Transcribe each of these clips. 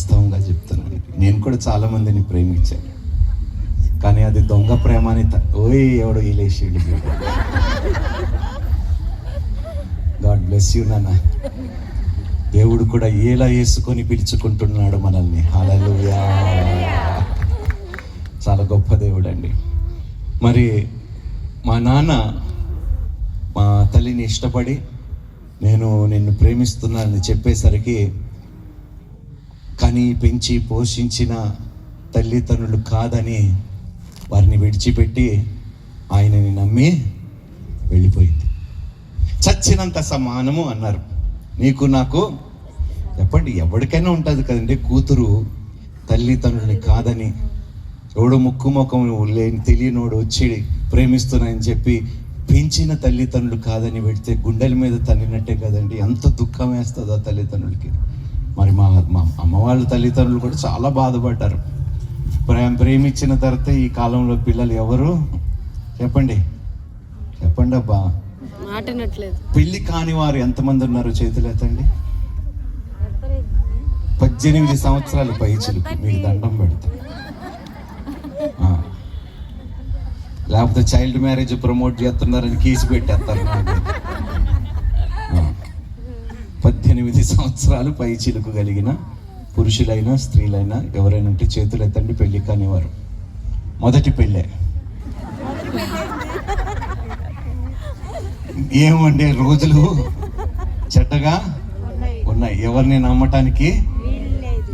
వాస్తవంగా చెప్తున్నాను, నేను కూడా చాలా మందిని ప్రేమించాను, కానీ అది దొంగ ప్రేమ అని ఓయ్ ఎవడో ఇలేషిడు. గాడ్ బ్లెస్ యూ నాన్న. దేవుడు కూడా ఎలా వేసుకొని పిలుచుకుంటున్నాడు మనల్ని. హల్లెలూయా. చాలా గొప్ప దేవుడు అండి. మరి మా నాన్న మా తల్లిని ఇష్టపడి నేను నిన్ను ప్రేమిస్తున్నానని చెప్పేసరికి, కానీ పెంచి పోషించిన తల్లిదండ్రులు కాదని వారిని విడిచిపెట్టి ఆయనని నమ్మి వెళ్ళిపోయింది. చచ్చినంత సమానము అన్నారు. నీకు నాకు చెప్పండి, ఎవరికైనా ఉంటుంది కదండి, కూతురు తల్లిదండ్రులని కాదని ఎవడో ముక్కు ముఖం లేని తెలియనోడు వచ్చి ప్రేమిస్తున్నాయని చెప్పి పెంచిన తల్లిదండ్రులు కాదని పెడితే గుండెల మీద తన్నినట్టే కదండి. ఎంత దుఃఖం వేస్తుంది ఆ తల్లిదండ్రులకి. మరి మా అమ్మ వాళ్ళ తల్లిదండ్రులు కూడా చాలా బాధపడ్డారు. ప్రేమించిన తర్వాత ఈ కాలంలో పిల్లలు ఎవరు చెప్పండి చెప్పండి అబ్బా. పెళ్లి కాని వారు ఎంతమంది ఉన్నారు చేతులు ఎత్తండి. 18 సంవత్సరాలు పైచిలుకు మీకు దండం పెడతా. లేకపోతే చైల్డ్ మ్యారేజ్ ప్రమోట్ చేస్తున్నారని కేసు పెట్టేస్తారు. 18 సంవత్సరాలు పై చిలుకు కలిగిన పురుషులైనా స్త్రీలైనా ఎవరైనా ఉంటే చేతులు ఎత్తండి. పెళ్లి కానివారు. మొదటి పెళ్ళే ఏమండే రోజులు చెడ్డగా ఉన్నాయి. ఎవరిని నమ్మటానికి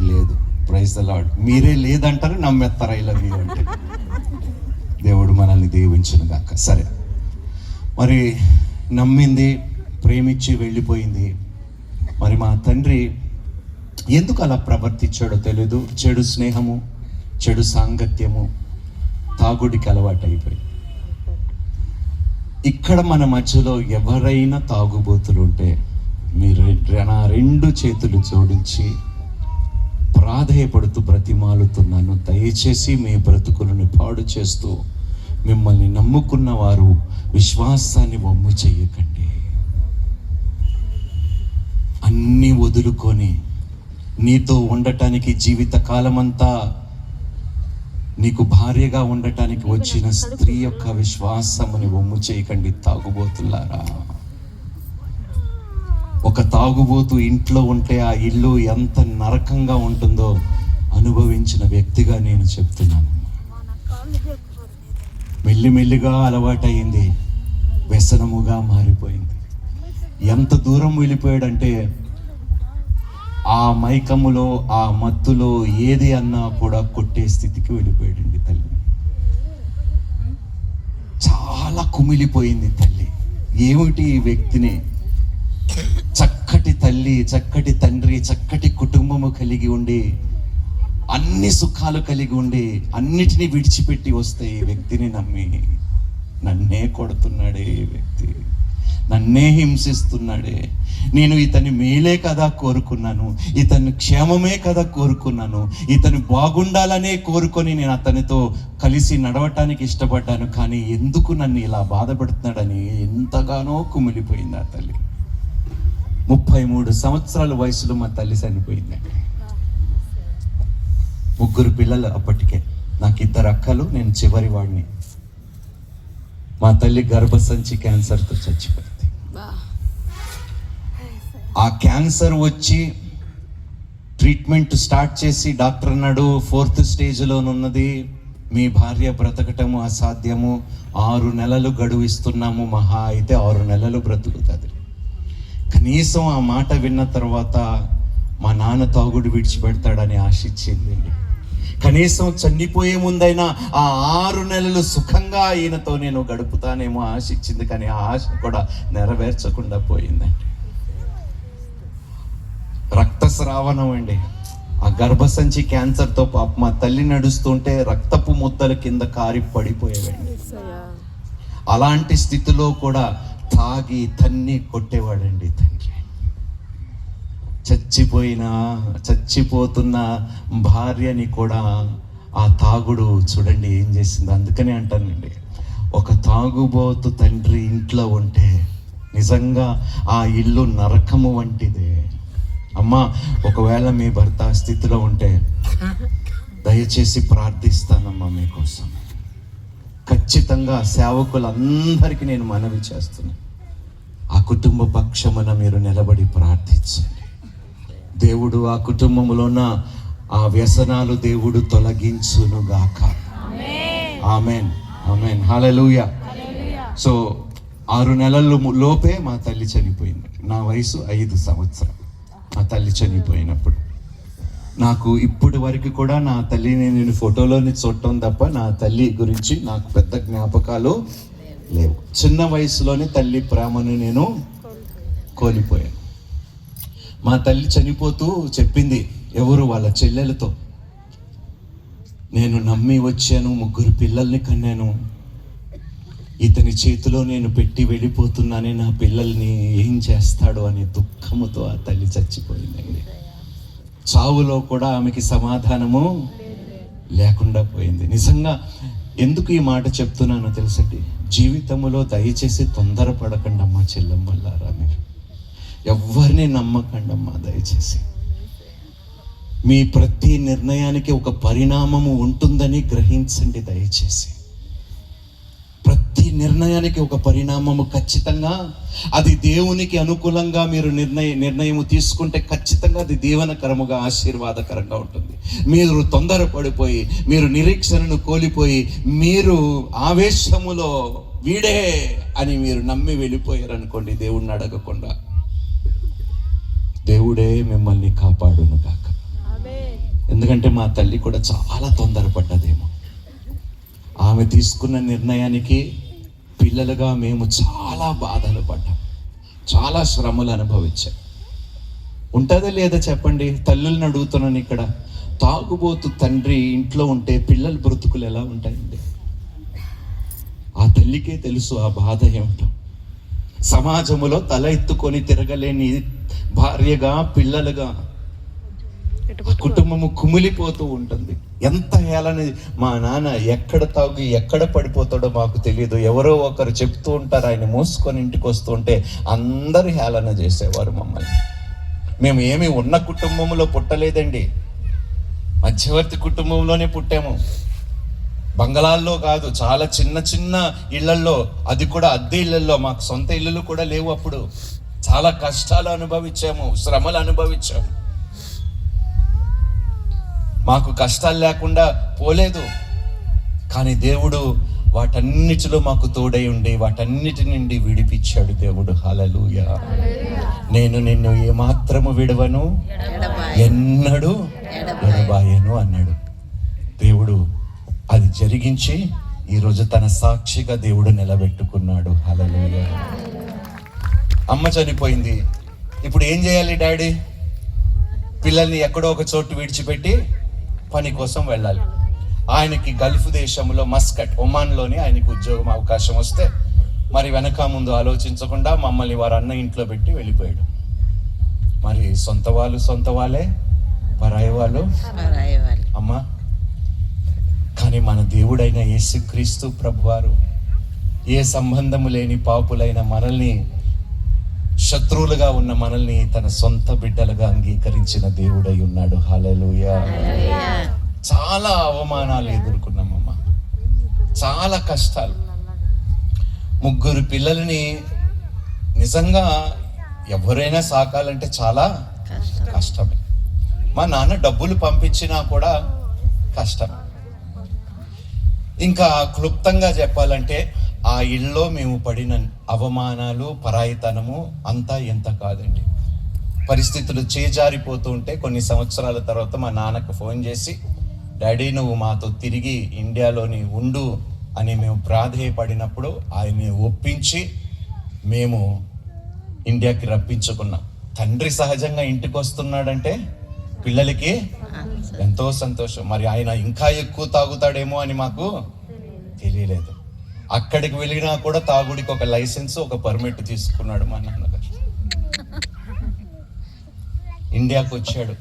లేదు. Praise the lord. మీరే లేదంటారు, నమ్మేస్తారు ఐ లవ్ యూ అంటే. దేవుడు మనల్ని దీవించును గాక. సరే, మరి నమ్మింది, ప్రేమించి వెళ్ళిపోయింది. మరి మా తండ్రి ఎందుకు అలా ప్రవర్తించాడో తెలీదు. చెడు స్నేహము, చెడు సాంగత్యము, తాగుడికి అలవాటు అయిపోయి. ఇక్కడ మన మధ్యలో ఎవరైనా తాగుబోతులు ఉంటే మీరు నా 2 చేతులు జోడించి ప్రాధేయపడుతూ బ్రతిమాలుతున్నాను, దయచేసి మీ బ్రతుకులను పాడు చేస్తూ మిమ్మల్ని నమ్ముకున్న వారు విశ్వాసాన్ని వమ్ము చెయ్యకండి. అన్నీ వదులుకొని నీతో ఉండటానికి, జీవిత కాలమంతా నీకు భార్యగా ఉండటానికి వచ్చిన స్త్రీ యొక్క విశ్వాసముని వమ్ము చేయకండి తాగుబోతులారా. ఒక తాగుబోతు ఇంట్లో ఉంటే ఆ ఇల్లు ఎంత నరకంగా ఉంటుందో అనుభవించిన వ్యక్తిగా నేను చెప్తున్నాను. మెల్లిమెల్లిగా అలవాటయింది, వ్యసనముగా మారిపోయింది. ఎంత దూరం వెళ్ళిపోయాడంటే ఆ మైకములో, ఆ మత్తులో ఏది అన్నా కూడా కొట్టే స్థితికి వెళ్ళిపోయాడండి తల్లి. చాలా కుమిలిపోయింది తల్లి. ఏమిటి ఈ వ్యక్తిని, చక్కటి తల్లి, చక్కటి తండ్రి, చక్కటి కుటుంబము కలిగి ఉండి, అన్ని సుఖాలు కలిగి ఉండి, అన్నిటినీ విడిచిపెట్టి వస్తే ఈ వ్యక్తిని నమ్మి నన్నే కొడుతున్నాడే ఈ వ్యక్తి, నన్నే హింసిస్తున్నాడే. నేను ఇతని మేలే కదా కోరుకున్నాను, ఇతని క్షేమమే కదా కోరుకున్నాను, ఇతను బాగుండాలనే కోరుకొని నేను అతనితో కలిసి నడవటానికి ఇష్టపడ్డాను. కానీ ఎందుకు నన్ను ఇలా బాధపడుతున్నాడని ఎంతగానో కుమిలిపోయింది ఆ తల్లి. 33 సంవత్సరాల వయసులో మా తల్లి చనిపోయిందండి. 3 పిల్లలు అప్పటికే. నాకు 2 అక్కలు, నేను చివరి వాడిని. మా తల్లి గర్భసంచి క్యాన్సర్తో చచ్చిపోయింది. ఆ క్యాన్సర్ వచ్చి ట్రీట్మెంట్ స్టార్ట్ చేసి డాక్టర్ అన్నాడు 4th స్టేజ్లోనున్నది, మీ భార్య బ్రతకటము అసాధ్యము, 6 నెలలు గడువు ఇస్తున్నాము, మహా అయితే 6 నెలలు బ్రతుకుతుంది. కనీసం ఆ మాట విన్న తర్వాత మా నాన్న తాగుడు విడిచిపెడతాడని ఆశించింది. కనీసం చనిపోయే ముందైనా ఆ 6 నెలలు సుఖంగా ఈయనతో నేను గడుపుతానేమో ఆశించింది. కానీ ఆ ఆశ కూడా నెరవేర్చకుండా పోయిందండి. రక్తస్రావణం అండి. ఆ గర్భసంచి క్యాన్సర్తో పాప మా తల్లి నడుస్తుంటే రక్తపు ముద్దల కింద కారి పడిపోయేవండి. అలాంటి స్థితిలో కూడా తాగి తన్ని కొట్టేవాడండి తండ్రి. చచ్చిపోతున్న భార్యని కూడా ఆ తాగుడు చూడండి ఏం చేసింది. అందుకనే అంటానండి, ఒక తాగుబోతు తండ్రి ఇంట్లో ఉంటే నిజంగా ఆ ఇల్లు నరకము వంటిదే. అమ్మా, ఒకవేళ మీ భర్త ఆ స్థితిలో ఉంటే దయచేసి ప్రార్థిస్తానమ్మా మీకోసం. ఖచ్చితంగా సేవకులందరికీ నేను మనవి చేస్తున్నాను, ఆ కుటుంబ పక్షమున మీరు నిలబడి ప్రార్థించండి. దేవుడు ఆ కుటుంబంలో ఉన్న ఆ వ్యసనాలు దేవుడు తొలగించునుగాక. ఆమెన్, ఆమెన్, హల్లెలూయా. సో 6 నెలల లోపే మా తల్లి చనిపోయింది. నా వయసు 5 సంవత్సరాలు. మా తల్లి చనిపోయినప్పుడు నాకు ఇప్పటి వరకు కూడా నా తల్లిని నేను ఫోటోలోని చూడటం తప్ప నా తల్లి గురించి నాకు పెద్ద జ్ఞాపకాలు లేవు. చిన్న వయసులోనే తల్లి ప్రేమను నేను కోల్పోయాను. మా తల్లి చనిపోతూ చెప్పింది ఎవరు వాళ్ళ చెల్లెలతో, నేను నమ్మి వచ్చాను, 3 పిల్లల్ని కన్నాను, ఇతని చేతిలో నేను పెట్టి వెళ్ళిపోతున్నానే, నా పిల్లల్ని ఏం చేస్తాడు అనే దుఃఖముతో ఆ తల్లి చచ్చిపోయిందండి. చావులో కూడా ఆమెకి సమాధానము లేకుండా పోయింది. నిజంగా ఎందుకు ఈ మాట చెప్తున్నానో తెలుసండి, జీవితంలో దయచేసి తొందరపడకండి అమ్మా చెల్లెమ్మలారా. మీరు ఎవరిని నమ్మకండి అమ్మా దయచేసి. మీ ప్రతి నిర్ణయానికి ఒక పరిణామము ఉంటుందని గ్రహించండి దయచేసి. ప్రతి నిర్ణయానికి ఒక పరిణామము ఖచ్చితంగా, అది దేవునికి అనుకూలంగా మీరు నిర్ణయం తీసుకుంటే ఖచ్చితంగా అది దీవెనకరముగా ఆశీర్వాదకరంగా ఉంటుంది. మీరు తొందరపడిపోయి, మీరు నిరీక్షణను కోల్పోయి, మీరు ఆవేశములో వీడే అని మీరు నమ్మి వెళ్ళిపోయారు అనుకోండి, దేవుణ్ణి అడగకుండా, దేవుడే మిమ్మల్ని కాపాడును కాక. ఎందుకంటే మా తల్లి కూడా చాలా తొందరపడ్డదేమో. ఆమె తీసుకున్న నిర్ణయానికి పిల్లలుగా మేము చాలా బాధలు పడ్డాం, చాలా శ్రమలు అనుభవించాం. ఉంటుందా లేదా చెప్పండి? తల్లులను అడుగుతున్నాను ఇక్కడ. తాగుబోతు తండ్రి ఇంట్లో ఉంటే పిల్లల బ్రతుకులు ఎలా ఉంటాయండి? ఆ తల్లికే తెలుసు ఆ బాధ ఏమిటో. సమాజంలో తల ఎత్తుకొని తిరగలేని భార్యగా, పిల్లలుగా కుటుంబము కుమిలిపోతూ ఉంటుంది. ఎంత హేళన! మా నాన్న ఎక్కడ తాగి ఎక్కడ పడిపోతాడో మాకు తెలియదు. ఎవరో ఒకరు చెప్తూ ఉంటారు, ఆయన మోసుకొని ఇంటికి వస్తూ ఉంటే అందరూ హేళన చేసేవారు మమ్మల్ని. మేము ఏమి ఉన్న కుటుంబంలో పుట్టలేదండి, మధ్యవర్తి కుటుంబంలోనే పుట్టాము. బంగళాల్లో కాదు, చాలా చిన్న చిన్న ఇళ్లల్లో, అది కూడా అద్దె ఇళ్లలో. మాకు సొంత ఇళ్ళు కూడా లేవు అప్పుడు. చాలా కష్టాలు అనుభవించాము, శ్రమలు అనుభవించాము. మాకు కష్టాలు లేకుండా పోలేదు, కానీ దేవుడు వాటన్నిటిలో మాకు తోడై ఉండి వాటన్నిటి నుండి విడిపించాడు దేవుడు. హల్లెలూయా. నేను నిన్ను ఏమాత్రము విడవను, ఎన్నడూ ఎడబాయను అన్నాడు దేవుడు. అది జరిగించి ఈరోజు తన సాక్షిగా దేవుడు నిలబెట్టుకున్నాడు. హల్లెలూయా. అమ్మ చనిపోయింది, ఇప్పుడు ఏం చేయాలి డాడీ? పిల్లల్ని ఎక్కడో ఒక చోటు విడిచిపెట్టి పని కోసం వెళ్ళాలి. ఆయనకి గల్ఫ్ దేశంలో మస్కట్, ఒమాన్లోని ఆయనకి ఉద్యోగం అవకాశం వస్తే మరి వెనక ముందు ఆలోచించకుండా మమ్మల్ని వారు అన్న ఇంట్లో పెట్టి వెళ్ళిపోయాడు. మరి సొంత వాళ్ళే, పరాయి వాళ్ళు అమ్మా. కానీ మన దేవుడైన యేసుక్రీస్తు ప్రభువారు ఏ సంబంధము లేని పాపులైన మనల్ని, శత్రువులుగా ఉన్న మనల్ని తన సొంత బిడ్డలుగా అంగీకరించిన దేవుడై ఉన్నాడు. హల్లెలూయా. చాలా అవమానాలు ఎదుర్కొన్నామమ్మా, చాలా కష్టాలు. 3 పిల్లల్ని నిజంగా ఎవరైనా సాకాలంటే చాలా కష్టమే. మా నాన్న డబ్బులు పంపించినా కూడా కష్టం. ఇంకా క్లుప్తంగా చెప్పాలంటే ఆ ఇళ్ళలో మేము పడిన అవమానాలు, పరాయితనము అంతా ఎంత కాదండి. పరిస్థితులు చేజారిపోతూ ఉంటే కొన్ని సంవత్సరాల తర్వాత మా నాన్నకు ఫోన్ చేసి, డాడీ నువ్వు మాతో తిరిగి ఇండియాలోని ఉండు అని మేము ప్రాధేయపడినప్పుడు ఆయన్ని ఒప్పించి మేము ఇండియాకి రప్పించుకున్నాం. తండ్రి సహజంగా ఇంటికి వస్తున్నాడంటే పిల్లలకి ఎంతో సంతోషం. మరి ఆయన ఇంకా ఎక్కువ తాగుతాడేమో అని మాకు తెలియలేదు. అక్కడికి వెళ్ళినా కూడా తాగుడికి ఒక లైసెన్స్, ఒక పర్మిట్ తీసుకున్నాడు మా నాన్నగారు. ఇండియాకు వచ్చాడు,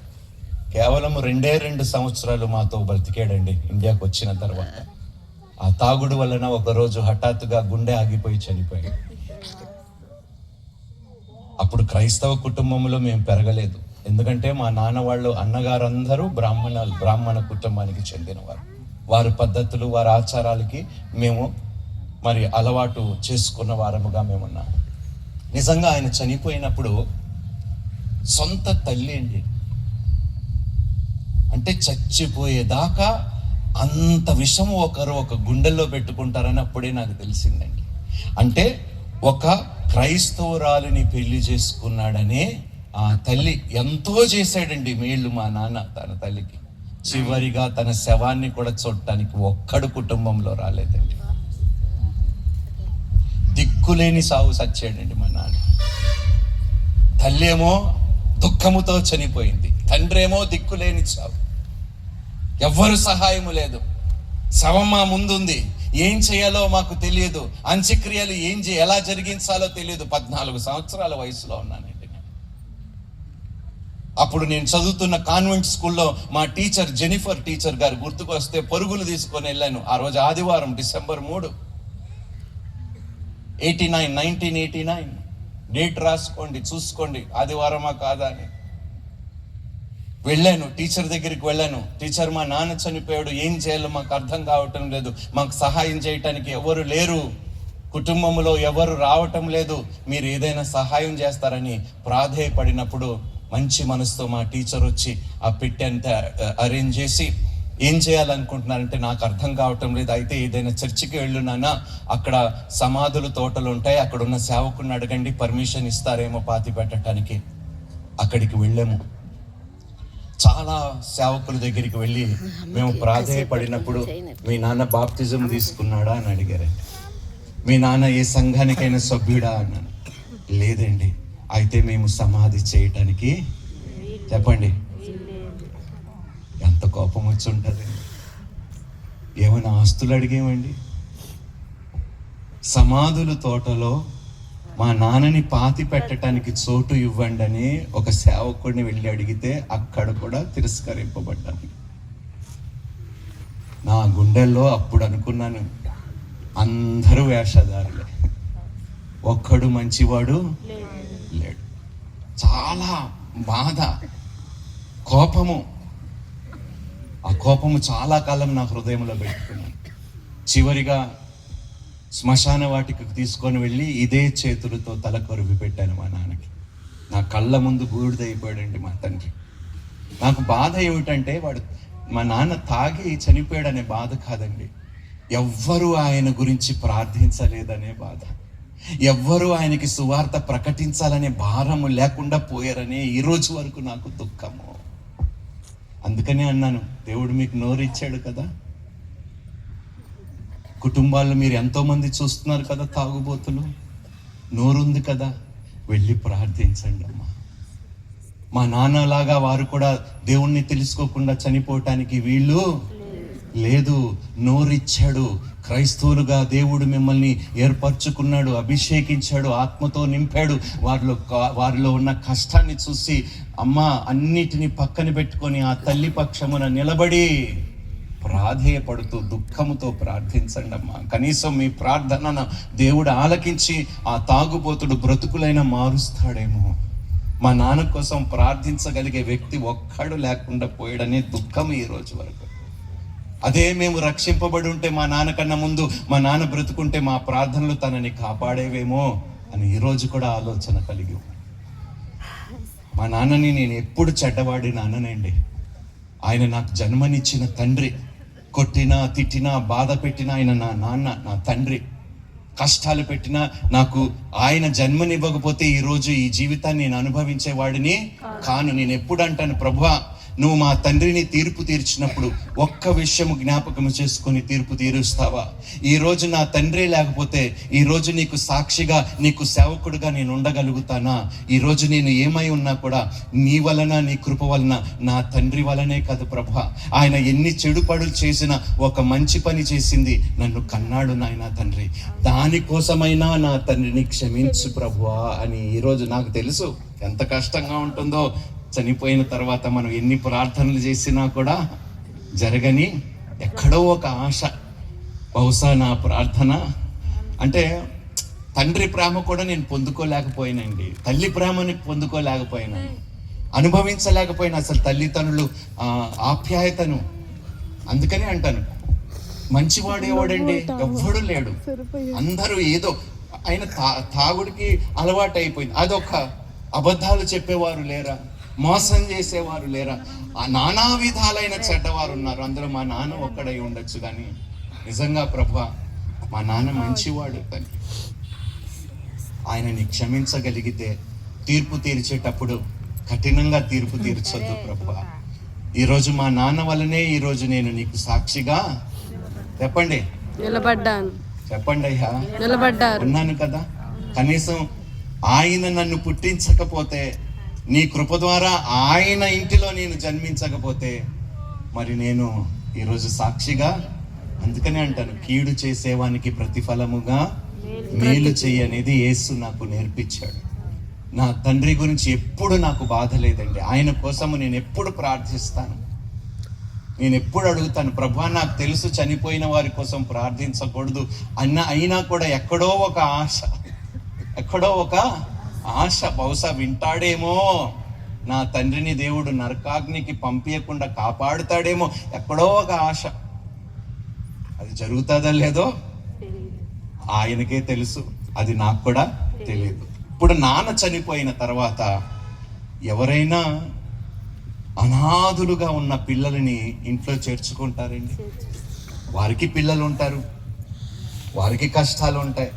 కేవలం 2 సంవత్సరాలు మాతో బ్రతికాడండి. ఇండియాకు వచ్చిన తర్వాత ఆ తాగుడు వలన ఒకరోజు హఠాత్తుగా గుండె ఆగిపోయి చనిపోయాడు. అప్పుడు క్రైస్తవ కుటుంబంలో మేము పెరగలేదు, ఎందుకంటే మా నాన్న వాళ్ళు అన్నగారందరూ బ్రాహ్మణ కుటుంబానికి చెందినవారు. వారి పద్ధతులు, వారి ఆచారాలకి మేము మరి అలవాటు చేసుకున్న వారముగా మేమున్నాము. నిజంగా ఆయన చనిపోయినప్పుడు సొంత తల్లి అండి, అంటే చచ్చిపోయేదాకా అంత విషము ఒక గుండెల్లో పెట్టుకుంటారని అప్పుడే నాకు తెలిసిందండి. అంటే ఒక క్రైస్తవురాలిని పెళ్లి చేసుకున్నాడనే ఆ తల్లి ఎంతో చేశాడండి మేళ్ళు మా నాన్న తన తల్లికి. చివరిగా తన శవాన్ని కూడా చూడటానికి ఒక్కడు కుటుంబంలో రాలేదండి. దిక్కులేని సావు సచ్చాడండి మా నాన్న. తల్లి ఏమో దుఃఖముతో చనిపోయింది, తండ్రి ఏమో దిక్కులేని సావు, ఎవ్వరు సహాయము లేదు. శవం మా ముందుంది, ఏం చేయాలో మాకు తెలియదు, అంత్యక్రియలు ఎలా జరిగించాలో తెలియదు. 14 సంవత్సరాల వయసులో ఉన్నానండి. అప్పుడు నేను చదువుతున్న కాన్వెంట్ స్కూల్లో మా టీచర్ జెనిఫర్ టీచర్ గారు గుర్తుకు వస్తే పరుగులు తీసుకొని వెళ్ళాను. ఆ రోజు ఆదివారం, డిసెంబర్ 3, 1989. డేట్ రాసుకోండి, చూసుకోండి, ఆదివారమా కాదా అని. వెళ్ళాను, టీచర్ దగ్గరికి వెళ్ళాను. టీచర్, మా నాన్న చనిపోయాడు, ఏం చేయాలో మాకు అర్థం కావటం లేదు, మాకు సహాయం చేయటానికి ఎవరు లేరు, కుటుంబంలో ఎవరు రావటం లేదు, మీరు ఏదైనా సహాయం చేస్తారని ప్రాధేయపడినప్పుడు మంచి మనసుతో మా టీచర్ వచ్చి ఆ పెట్టి అంతా అరేంజ్ చేసి, ఏం చేయాలనుకుంటున్నారంటే నాకు అర్థం కావటం లేదు, అయితే ఏదైనా చర్చికి వెళ్ళున్నానా, అక్కడ సమాధులు తోటలు ఉంటాయి, అక్కడ ఉన్న సేవకుని అడగండి, పర్మిషన్ ఇస్తారేమో పాతి పెట్టడానికి. అక్కడికి వెళ్ళాము. చాలా సేవకుల దగ్గరికి వెళ్ళి మేము ప్రాధేయపడినప్పుడు, మీ నాన్న బాప్తిజం తీసుకున్నాడా అని అడిగారండి. మీ నాన్న ఏ సంఘానికైనా సభ్యుడా అన్నాను. లేదండి. అయితే మేము సమాధి చేయటానికి, చెప్పండి ఎంత కోపం వచ్చి ఉంటుంది. ఏమైనా ఆస్తులు అడిగేమండి? సమాధుల తోటలో మా నాన్నని పాతి పెట్టడానికి చోటు ఇవ్వండి అని ఒక సేవకుడిని వెళ్ళి అడిగితే అక్కడ కూడా తిరస్కరింపబడ్డాను. నా గుండెల్లో అప్పుడు అనుకున్నాను, అందరూ వేషధారులే, ఒక్కడు మంచివాడు లేడు. చాలా బాధ, కోపము. ఆ కోపము చాలా కాలం నా హృదయంలో పెట్టుకున్నాను. చివరిగా శ్మశాన వాటికి తీసుకొని వెళ్ళి ఇదే చేతులతో తల కొరివి పెట్టాను మా నాన్నకి. నా కళ్ళ ముందు బూడిదైపోయాడండి మా తండ్రి. నాకు బాధ ఏమిటంటే, మా నాన్న తాగి చనిపోయాడనే బాధ కాదండి, ఎవ్వరూ ఆయన గురించి ప్రార్థించలేదనే బాధ, ఎవ్వరూ ఆయనకి సువార్త ప్రకటించాలనే భారము లేకుండా పోయారనే ఈ రోజు వరకు నాకు దుఃఖము. అందుకనే అన్నాను, దేవుడు మీకు నోరు ఇచ్చాడు కదా, కుటుంబాల్లో మీరు ఎంతోమంది చూస్తున్నారు కదా, తాగుబోతులు, నోరుంది కదా, వెళ్ళి ప్రార్థించండి అమ్మా. మా నాన్నలాగా వారు కూడా దేవుణ్ణి తెలుసుకోకుండా చనిపోవటానికి వీళ్ళు లేదు. నోరిచ్చాడు. క్రైస్తవులుగా దేవుడు మిమ్మల్ని ఏర్పరచుకున్నాడు, అభిషేకించాడు, ఆత్మతో నింపాడు. వారిలో ఉన్న కష్టాన్ని చూసి అమ్మ అన్నిటినీ పక్కన పెట్టుకొని ఆ తల్లి పక్షమున నిలబడి ప్రాధేయపడుతూ దుఃఖముతో ప్రార్థించండి అమ్మా. కనీసం మీ ప్రార్థనను దేవుడు ఆలకించి ఆ తాగుబోతుడు బ్రతుకులైనా మారుస్తాడేమో. మా నాన్న కోసం ప్రార్థించగలిగే వ్యక్తి ఒక్కడు లేకుండా పోయాడనే దుఃఖం ఈ రోజు వరకు. అదే మేము రక్షింపబడి ఉంటే, మా నాన్న కన్నా ముందు మా నాన్న బ్రతుకుంటే మా ప్రార్థనలు తనని కాపాడేవేమో అని ఈరోజు కూడా ఆలోచన కలిగి. మా నాన్నని నేను ఎప్పుడు చెడ్డవాడి నాన్ననండి. ఆయన నాకు జన్మనిచ్చిన తండ్రి. కొట్టినా, తిట్టినా, బాధ పెట్టినా ఆయన నా నాన్న, నా తండ్రి. కష్టాలు పెట్టినా నాకు ఆయన జన్మనివ్వకపోతే ఈరోజు ఈ జీవితాన్ని నేను అనుభవించేవాడిని కాను. నేను ఎప్పుడు అంటాను, ప్రభువా నువ్వు మా తండ్రిని తీర్పు తీర్చినప్పుడు ఒక్క విషయము జ్ఞాపకము చేసుకొని తీర్పు తీరుస్తావా? ఈరోజు నా తండ్రి లేకపోతే ఈరోజు నీకు సాక్షిగా, నీకు సేవకుడుగా నేను ఉండగలుగుతానా? ఈరోజు నేను ఏమై ఉన్నా కూడా నీ వలన, నీ కృప వలన, నా తండ్రి వలనే కదా ప్రభా. ఆయన ఎన్ని చెడు పనులు చేసినా ఒక మంచి పని చేసింది, నన్ను కన్నాడు నాయన తండ్రి. దానికోసమైనా నా తండ్రిని క్షమించు ప్రభువా అని ఈరోజు నాకు తెలుసు ఎంత కష్టంగా ఉంటుందో. చనిపోయిన తర్వాత మనం ఎన్ని ప్రార్థనలు చేసినా కూడా జరగని ఎక్కడో ఒక ఆశ. బహుశా నా ప్రార్థన అంటే తండ్రి ప్రేమ కూడా నేను పొందుకోలేకపోయానండి, తల్లి ప్రేమని పొందుకోలేకపోయినాను. అనుభవించలేకపోయినా అసలు తల్లిదండ్రులు ఆప్యాయతను. అందుకనే అంటాను, మంచివాడు ఎవడండి? ఎవ్వడు లేడు. అందరూ ఏదో ఆయన తాగుడికి అలవాటు అయిపోయింది. అదొక అబద్ధాలు చెప్పేవారు లేరా? మోసం చేసేవారు లేరా? నానా విధాలైన చెడ్డవారు ఉన్నారు. అందులో మా నాన్న ఒక్కడై ఉండొచ్చు, కానీ నిజంగా ప్రభువా మా నాన్న మంచివాడు అని ఆయనని క్షమించగలిగితే తీర్పు తీర్చేటప్పుడు కఠినంగా తీర్పు తీర్చొద్దు ప్రభువా. ఈరోజు మా నాన్న వల్లనే ఈరోజు నేను నీకు సాక్షిగా చెప్పండి నిలబడ్డాను. చెప్పండి అయ్యా, నిలబడ్డారు ఉన్నాను కదా. కనీసం ఆయన నన్ను పుట్టించకపోతే, నీ కృప ద్వారా ఆయన ఇంటిలో నేను జన్మించకపోతే మరి నేను ఈరోజు సాక్షిగా. అందుకనే అంటాను, కీడు చేసేవానికి ప్రతిఫలముగా మేలు చెయ్యనేది యేసు నాకు నేర్పించాడు. నా తండ్రి గురించి ఎప్పుడు నాకు బాధ లేదండి. ఆయన కోసము నేను ఎప్పుడు ప్రార్థిస్తాను, నేను ఎప్పుడు అడుగుతాను, ప్రభువా నాకు తెలుసు చనిపోయిన వారి కోసం ప్రార్థించకూడదు అయినా కూడా ఎక్కడో ఒక ఆశ బహుశా వింటాడేమో, నా తండ్రిని దేవుడు నరకాగ్నికి పంపించకుండా కాపాడుతాడేమో, ఎక్కడో ఒక ఆశ. అది జరుగుతుందో లేదో ఆయనకే తెలుసు, అది నాకు కూడా తెలియదు. ఇప్పుడు నాన్న చనిపోయిన తర్వాత ఎవరైనా అనాథులుగా ఉన్న పిల్లలని ఇంట్లో చేర్చుకుంటారండి? వారికి పిల్లలు ఉంటారు, వారికి కష్టాలు ఉంటాయి,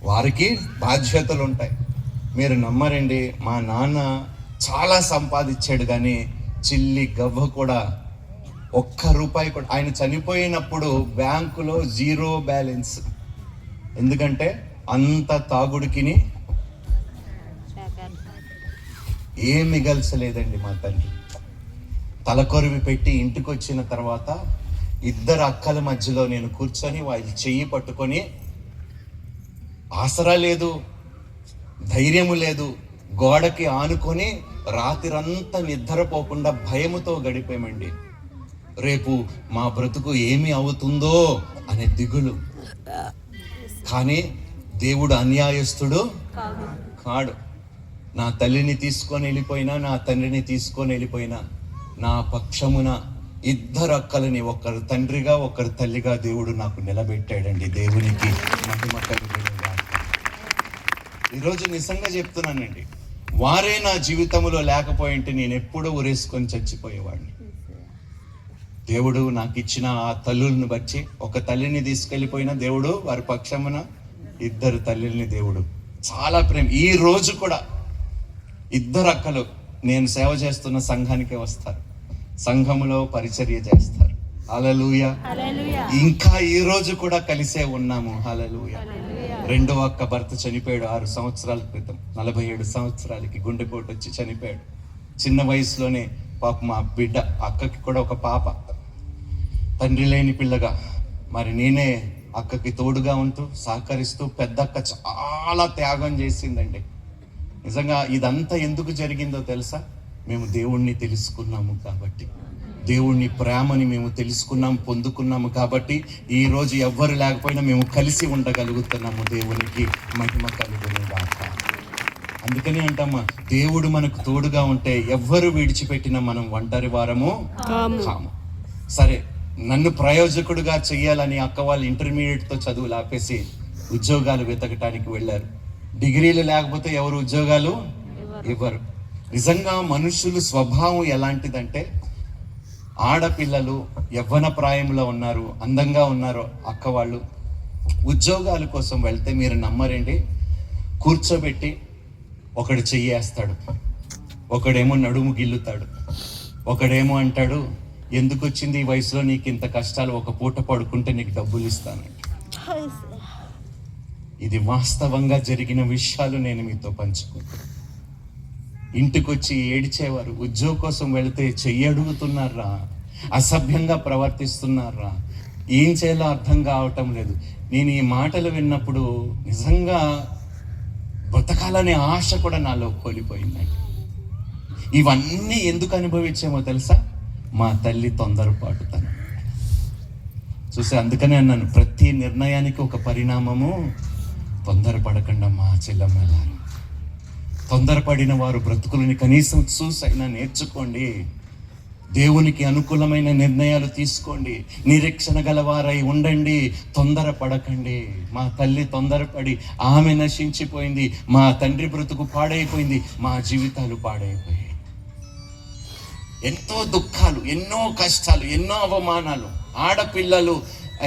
వారికి బాధ్యతలు ఉంటాయి. మీరు నమ్మరండి, మా నాన్న చాలా సంపాదించాడు, కానీ చిల్లి గవ్వ కూడా, ఒక్క రూపాయి కూడా. ఆయన చనిపోయినప్పుడు బ్యాంకులో 0 బ్యాలెన్స్. ఎందుకంటే అంత తాగుడికిని ఏం మిగల్చలేదండి మా తండ్రి. తలకొరివి పెట్టి ఇంటికి వచ్చిన తర్వాత 2 అక్కల మధ్యలో నేను కూర్చొని వాళ్ళ చెయ్యి పట్టుకొని, ఆసరా లేదు, ధైర్యము లేదు, గోడకి ఆనుకొని రాత్రంతా నిద్రపోకుండా భయముతో గడిపామండి. రేపు మా బ్రతుకు ఏమి అవుతుందో అనే దిగులు. కానీ దేవుడు అన్యాయస్తుడు కాడు. నా తల్లిని తీసుకొని వెళ్ళిపోయినా, నా తండ్రిని తీసుకొని వెళ్ళిపోయినా, నా పక్షమున 2 అక్కలని, ఒకరు తండ్రిగా ఒకరు తల్లిగా దేవుడు నాకు నిలబెట్టాడండి. దేవునికి మహిమ కలుగునుగాక. ఈరోజు నిజంగా చెప్తున్నానండి, వారే నా జీవితంలో లేకపోయింటే నేను ఎప్పుడూ ఉరేసుకొని చచ్చిపోయేవాడిని. దేవుడు నాకు ఇచ్చిన ఆ తల్లులను బట్టి, ఒక తల్లిని తీసుకెళ్ళిపోయినా దేవుడు వారి పక్షమున 2 తల్లుల్ని దేవుడు చాలా ప్రేమ. ఈ రోజు కూడా 2 అక్కలు నేను సేవ చేస్తున్న సంఘానికే వస్తారు, సంఘములో పరిచర్య చేస్తారు. హల్లెలూయా. ఇంకా ఈ రోజు కూడా కలిసే ఉన్నాము. హల్లెలూయా. 2వ అక్క భర్త చనిపోయాడు 6 సంవత్సరాల క్రితం. 47 సంవత్సరాలకి గుండెపోటు వచ్చి చనిపోయాడు. చిన్న వయసులోనే పాప మా బిడ్డ అక్కకి కూడా ఒక పాప, తండ్రి లేని పిల్లగా. మరి నేనే అక్కకి తోడుగా ఉంటూ సహకరిస్తూ, పెద్ద అక్క చాలా త్యాగం చేసిందండి. నిజంగా ఇదంతా ఎందుకు జరిగిందో తెలుసా? మేము దేవుణ్ణి తెలుసుకున్నాము కాబట్టి, దేవుణ్ణి ప్రేమని మేము తెలుసుకున్నాము, పొందుకున్నాము కాబట్టి ఈ రోజు ఎవ్వరు లేకపోయినా మేము కలిసి ఉండగలుగుతున్నాము. దేవునికి మహిమ కలుగునుగాక. అందుకని అంటామా, దేవుడు మనకు తోడుగా ఉంటే ఎవ్వరు విడిచిపెట్టినా మనం ఒంటరి వారము కాము. సరే, నన్ను ప్రయోజకుడుగా చెయ్యాలని అక్క వాళ్ళు ఇంటర్మీడియట్తో చదువులు ఆపేసి ఉద్యోగాలు వెతకటానికి వెళ్ళారు. డిగ్రీలు లేకపోతే ఎవరు ఉద్యోగాలు ఇవ్వరు. నిజంగా మనుషులు స్వభావం ఎలాంటిదంటే, ఆడపిల్లలు యవ్వన ప్రాయంలో ఉన్నారు, అందంగా ఉన్నారు అక్క వాళ్ళు, ఉద్యోగాల కోసం వెళ్తే మీరు నమ్మరండి, కూర్చోబెట్టి ఒకడు చెయ్యేస్తాడు, ఒకడేమో నడుము గిల్లుతాడు, ఒకడేమో అంటాడు ఎందుకు వచ్చింది ఈ వయసులో నీకు ఇంత కష్టాలు, ఒక పూట పడుకుంటే నీకు డబ్బులు ఇస్తానండి. ఇది వాస్తవంగా జరిగిన విషయాలు నేను మీతో పంచుకుంటాను. ఇంటికి వచ్చి ఏడిచేవారు, ఉద్యోగం కోసం వెళితే చెయ్యి అడుగుతున్నారా, అసభ్యంగా ప్రవర్తిస్తున్నారా, ఏం చేయాలో అర్థం కావటం లేదు. నేను ఈ మాటలు విన్నప్పుడు నిజంగా బ్రతకాలనే ఆశ కూడా నాలో కోల్పోయిందండి. ఇవన్నీ ఎందుకు అనుభవించామో తెలుసా? మా తల్లి తొందరపాటుతనం చూసి. అందుకనే అన్నాను, ప్రతి నిర్ణయానికి ఒక పరిణామము. తొందరపడకుండా మా చెల్లెమ్మలారు, తొందరపడిన వారు బ్రతుకులని కనీసం చూసైనా నేర్చుకోండి. దేవునికి అనుకూలమైన నిర్ణయాలు తీసుకోండి. నిరీక్షణ గలవారై ఉండండి. తొందరపడకండి. మా తల్లి తొందరపడి ఆమె నశించిపోయింది, మా తండ్రి బ్రతుకు పాడైపోయింది, మా జీవితాలు పాడైపోయాయి. ఎంతో దుఃఖాలు, ఎన్నో కష్టాలు, ఎన్నో అవమానాలు. ఆడపిల్లలు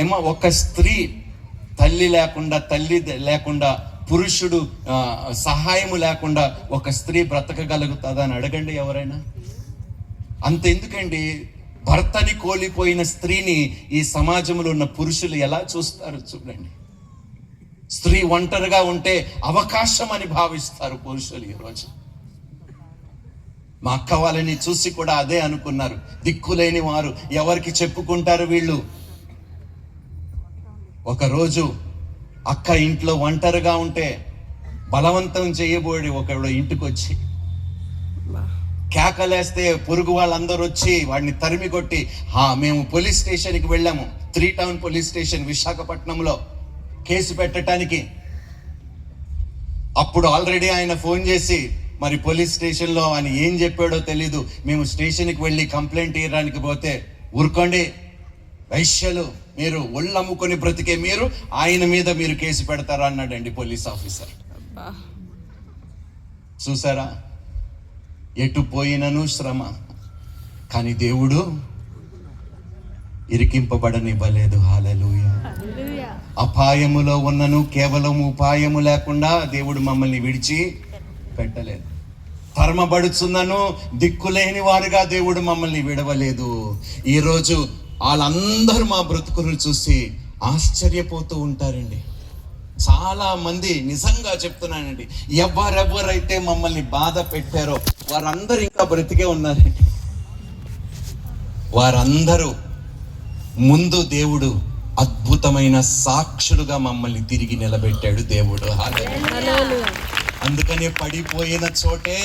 ఏమో, ఒక స్త్రీ తల్లి లేకుండా పురుషుడు సహాయము లేకుండా ఒక స్త్రీ బ్రతకగలుగుతుందా అని అడగండి ఎవరైనా. అంతెందుకండి, భర్తని కోల్పోయిన స్త్రీని ఈ సమాజంలో ఉన్న పురుషులు ఎలా చూస్తారు చూడండి. స్త్రీ ఒంటరిగా ఉంటే అవకాశం అని భావిస్తారు పురుషులు ఈరోజు. మా అక్క వాళ్ళని చూసి కూడా అదే అనుకున్నారు. దిక్కులేని వారు, ఎవరికి చెప్పుకుంటారు వీళ్ళు. ఒకరోజు అక్క ఇంట్లో ఒంటరిగా ఉంటే బలవంతం చేయబోడి ఒకడు ఇంటికి వచ్చి కేకలేస్తే పొరుగు వాళ్ళందరూ వచ్చి వాడిని తరిమి కొట్టి, మేము పోలీస్ స్టేషన్కి వెళ్ళాము, 3 టౌన్ పోలీస్ స్టేషన్ విశాఖపట్నంలో కేసు పెట్టడానికి. అప్పుడు ఆల్రెడీ ఆయన ఫోన్ చేసి, మరి పోలీస్ స్టేషన్లో ఆయన ఏం చెప్పాడో తెలీదు, మేము స్టేషన్కి వెళ్ళి కంప్లైంట్ ఇవ్వడానికి పోతే, ఊరుకోండి వైశ్యలు, మీరు ఒళ్ళు అమ్ముకొని బ్రతికే మీరు ఆయన మీద మీరు కేసు పెడతారా అన్నాడండి పోలీస్ ఆఫీసర్. చూసారా, ఎటు పోయినను శ్రమ, కానీ దేవుడు ఇరికింపబడనివ్వలేదు. హల్లెలూయా. అపాయములో ఉన్నను కేవలం ఉపాయము లేకుండా దేవుడు మమ్మల్ని విడిచి పెట్టలేదు. తరమబడుచున్నను దిక్కులేని వారుగా దేవుడు మమ్మల్ని విడవలేదు. ఈరోజు వాళ్ళందరూ మా బ్రతుకులను చూసి ఆశ్చర్యపోతూ ఉంటారండి. చాలా మంది, నిజంగా చెప్తున్నానండి, ఎవరెవరైతే మమ్మల్ని బాధ పెట్టారో వారందరూ ఇంకా బ్రతికే ఉన్నారండి. వారందరూ ముందు దేవుడు అద్భుతమైన సాక్షులుగా మమ్మల్ని తిరిగి నిలబెట్టాడు దేవుడు. అందుకనే పడిపోయిన చోటే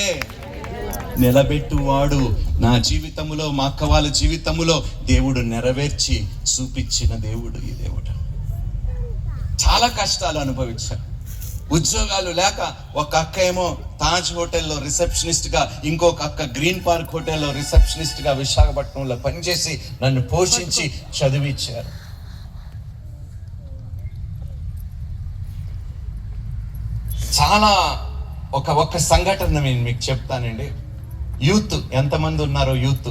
నిలబెట్టువాడు. నా జీవితంలో, మా అక్క వాళ్ళ జీవితంలో దేవుడు నెరవేర్చి చూపించిన దేవుడు ఈ దేవుడు. చాలా కష్టాలు అనుభవించారు. ఉద్యోగాలు లేక ఒక అక్క ఏమో తాజ్ హోటల్లో రిసెప్షనిస్ట్ గా, ఇంకొక అక్క గ్రీన్ పార్క్ హోటల్లో రిసెప్షనిస్ట్ గా విశాఖపట్నంలో పనిచేసి నన్ను పోషించి చదివించారు. చాలా ఒక సంఘటన నేను మీకు చెప్తానండి. యూత్ ఎంతమంది ఉన్నారో, యూత్,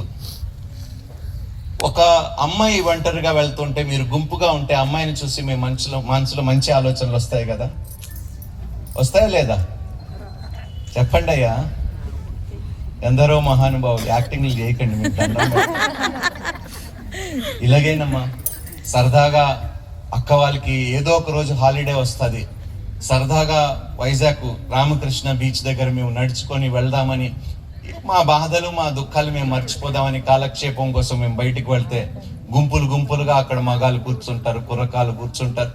ఒక అమ్మాయి ఒంటరిగా వెళ్తుంటే మీరు గుంపుగా ఉంటే అమ్మాయిని చూసి మీ మనసులో మంచి ఆలోచనలు వస్తాయి కదా, వస్తాయా లేదా చెప్పండి అయ్యా. ఎందరో మహానుభావులు, యాక్టింగ్లు చేయకండి మీకు దండం పెడతాను. ఇలాగేనమ్మా, సరదాగా అక్క వాళ్ళకి ఏదో ఒక రోజు హాలిడే వస్తుంది, సరదాగా వైజాగ్ రామకృష్ణ బీచ్ దగ్గర మేము నడుచుకొని వెళ్దామని, మా బాధలు మా దుఃఖాలు మేము మర్చిపోదామని కాలక్షేపం కోసం మేము బయటికి వెళ్తే గుంపులుగా అక్కడ మగాళ్ళు కూర్చుంటారు, కుర్రకాలు కూర్చుంటారు.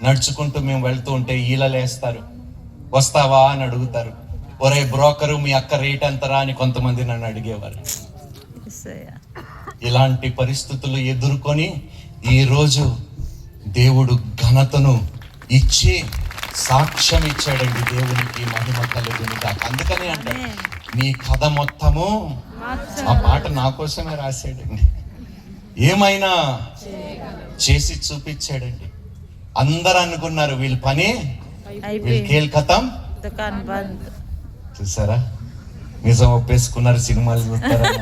నడుచుకుంటూ మేము వెళ్తూ ఉంటే ఈలలేస్తారు, వస్తావా అని అడుగుతారు. ఒరే బ్రోకరు, మీ అక్క రేట్ ఎంతరా అని కొంతమంది నన్ను అడిగేవారు. ఇలాంటి పరిస్థితులు ఎదుర్కొని ఈరోజు దేవుడు ఘనతను ఇచ్చి సాక్ష్యం ఇచ్చాడండి. దేవునికి మహిమ కలుగును గాక. అందుకని అంటే నీ కథ మొత్తము, ఆ పాట నా కోసమే రాశాడండి. ఏమైనా చేసి చూపించాడండి. అందరూ అనుకున్నారు వీళ్ళ పని, వీళ్ళ కేల్ కథం. చూసారా, నిజం ఒప్పేసుకున్నారు. సినిమాలు చూస్తారా,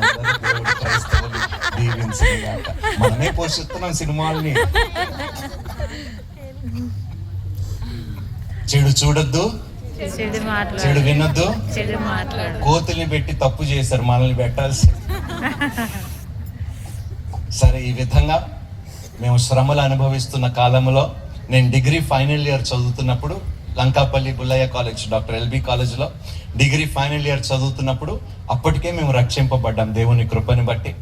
క్రైస్తవులు దీవించను గాక. మనమే పోషిస్తున్నాం సినిమాల్ని. చెడు చూడొద్దు, చెడు వినొద్దు, కోతుల్ని పెట్టి తప్పు చేశారు, మనల్ని పెట్టాల్సి. సరే, ఈ విధంగా మేము శ్రమలు అనుభవిస్తున్న కాలంలో నేను డిగ్రీ ఫైనల్ ఇయర్ చదువుతున్నప్పుడు లంకాపల్లి బుల్లయ్య కాలేజ్, డాక్టర్ ఎల్బి కాలేజ్లో డిగ్రీ ఫైనల్ ఇయర్ చదువుతున్నప్పుడు అప్పటికే మేము రక్షింపబడ్డాం దేవుని కృపని బట్టి.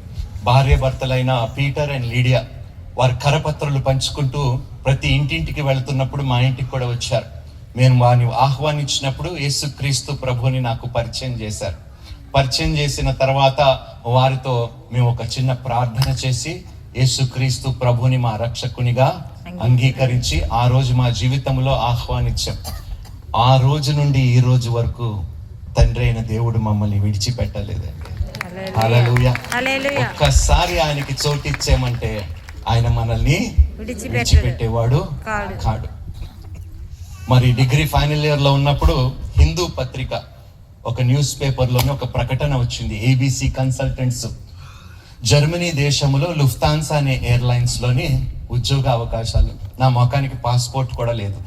భార్య భర్తలైన పీటర్ అండ్ లీడియా వారి కరపత్రాలు పంచుకుంటూ ప్రతి ఇంటింటికి వెళ్తున్నప్పుడు మా ఇంటికి కూడా వచ్చారు. నేను వారిని ఆహ్వానించినప్పుడు యేసుక్రీస్తు ప్రభుని నాకు పరిచయం చేశారు. పరిచయం చేసిన తర్వాత వారితో మేము ఒక చిన్న ప్రార్థన చేసి యేసుక్రీస్తు ప్రభుని మా రక్షకునిగా అంగీకరించి ఆ రోజు మా జీవితంలో ఆహ్వానించాం. ఆ రోజు నుండి ఈ రోజు వరకు తండ్రి అయిన దేవుడు మమ్మల్ని విడిచిపెట్టలేదండి. హల్లెలూయా. ఒక్కసారి ఆయనకి చోటు ఇచ్చామంటే ఆయన మనల్ని విడిచిపెట్టేవాడు కాడు. మరి డిగ్రీ ఫైనల్ ఇయర్ లో ఉన్నప్పుడు హిందూ పత్రిక ఒక న్యూస్ పేపర్లోనే ఒక ప్రకటన వచ్చింది. ఏబిసి కన్సల్టెంట్స్ జర్మనీ దేశంలో లుఫ్తాన్సా అనే ఎయిర్లైన్స్ లోని ఉద్యోగ అవకాశాలు. నా మొఖానికి పాస్పోర్ట్ కూడా లేదు,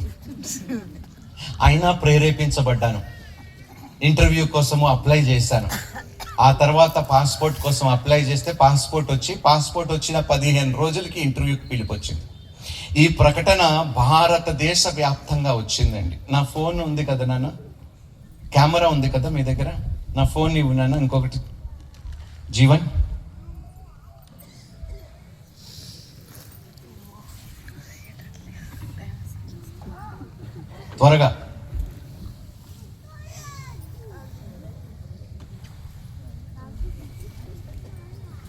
అయినా ప్రేరేపించబడ్డాను. ఇంటర్వ్యూ కోసము అప్లై చేశాను. ఆ తర్వాత పాస్పోర్ట్ కోసం అప్లై చేస్తే పాస్పోర్ట్ వచ్చిన 15 రోజులకి ఇంటర్వ్యూకి పిలిపొచ్చింది. ఈ ప్రకటన భారతదేశ వ్యాప్తంగా వచ్చిందండి. నా ఫోన్ ఉంది కదా నాన్న, కెమెరా ఉంది కదా మీ దగ్గర, నా ఫోన్ ఇవ్వు నాన్న. ఇంకొకటి జీవన్, త్వరగా.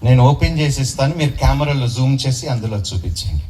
నేను ఓపెన్ చేసి ఇస్తాను, మీరు కెమెరాలో జూమ్ చేసి అందులో చూపించండి.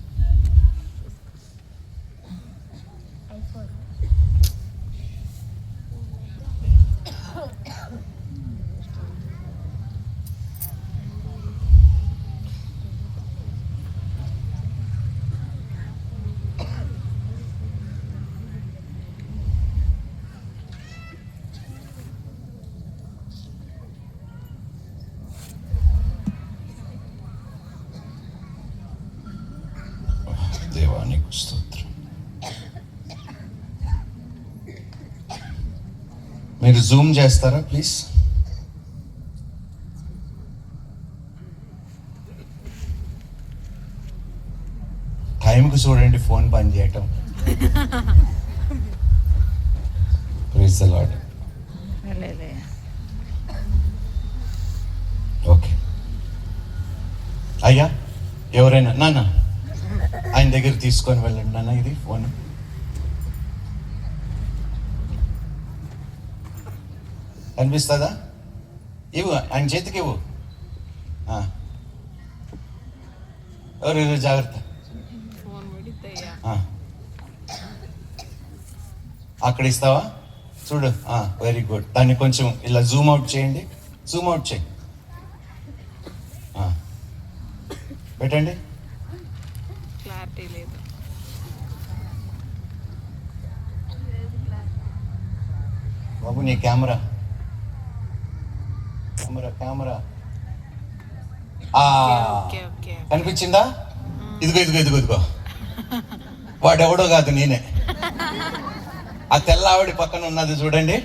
దేవానికి స్తోత్రం. మీరు జూమ్ చేస్తారా ప్లీజ్? టైంకి చూడండి ఫోన్ పని చేయటం. Praise the lord. ఓకే అయ్యా, ఎవరైనా నాన్న ఆయన దగ్గర తీసుకొని వెళ్ళండి నాన్న. ఇది ఫోన్ కనిపిస్తుందా? ఇవ్వు, ఆయన చేతికి ఇవ్వు. ఎవరు జాగ్రత్త. అక్కడ ఇస్తావా? చూడు. Very good. దాన్ని కొంచెం ఇలా జూమ్ అవుట్ చేయండి. జూమ్ అవుట్ చేయి. పెట్టండి. బాబు నీ కెమెరా కనిపించిందా? ఇదిగో వాడెవడో కాదు, నేనే. ఆ తెల్ల ఆవిడ పక్కన ఉన్నది చూడండి.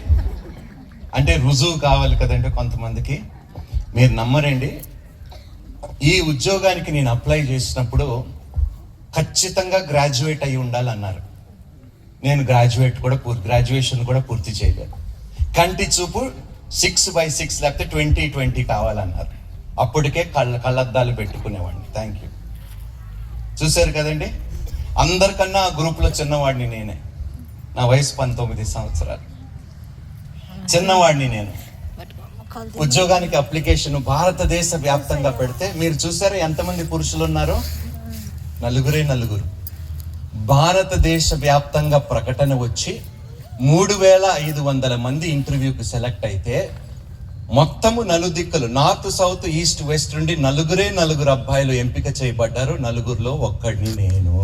అంటే రుజువు కావాలి కదండి కొంతమందికి. మీరు నమ్మరండి, ఈ ఉద్యోగానికి నేను అప్లై చేసినప్పుడు ఖచ్చితంగా గ్రాడ్యుయేట్ అయి ఉండాలన్నారు. నేను గ్రాడ్యుయేషన్ కూడా పూర్తి చేయలేదు. కంటి చూపు 6/6 లేకపోతే 20/20 కావాలన్నారు. అప్పటికే కళ్ళద్దాలు పెట్టుకునేవాడిని. Thank you. చూశారు కదండి, అందరికన్నా గ్రూప్లో చిన్నవాడిని నేనే. నా వయసు 19 సంవత్సరాలు. చిన్నవాడిని నేను. ఉద్యోగానికి అప్లికేషన్ భారతదేశ వ్యాప్తంగా పెడితే మీరు చూసారా ఎంతమంది పురుషులు ఉన్నారో? 4 భారతదేశ వ్యాప్తంగా ప్రకటన వచ్చి 3500 మంది ఇంటర్వ్యూకి సెలెక్ట్ అయితే మొత్తము నలుదిక్కులు, నార్త్ సౌత్ ఈస్ట్ వెస్ట్ నుండి 4 అబ్బాయిలు ఎంపిక చేయబడ్డారు. 4లో ఒక్కడిని నేను.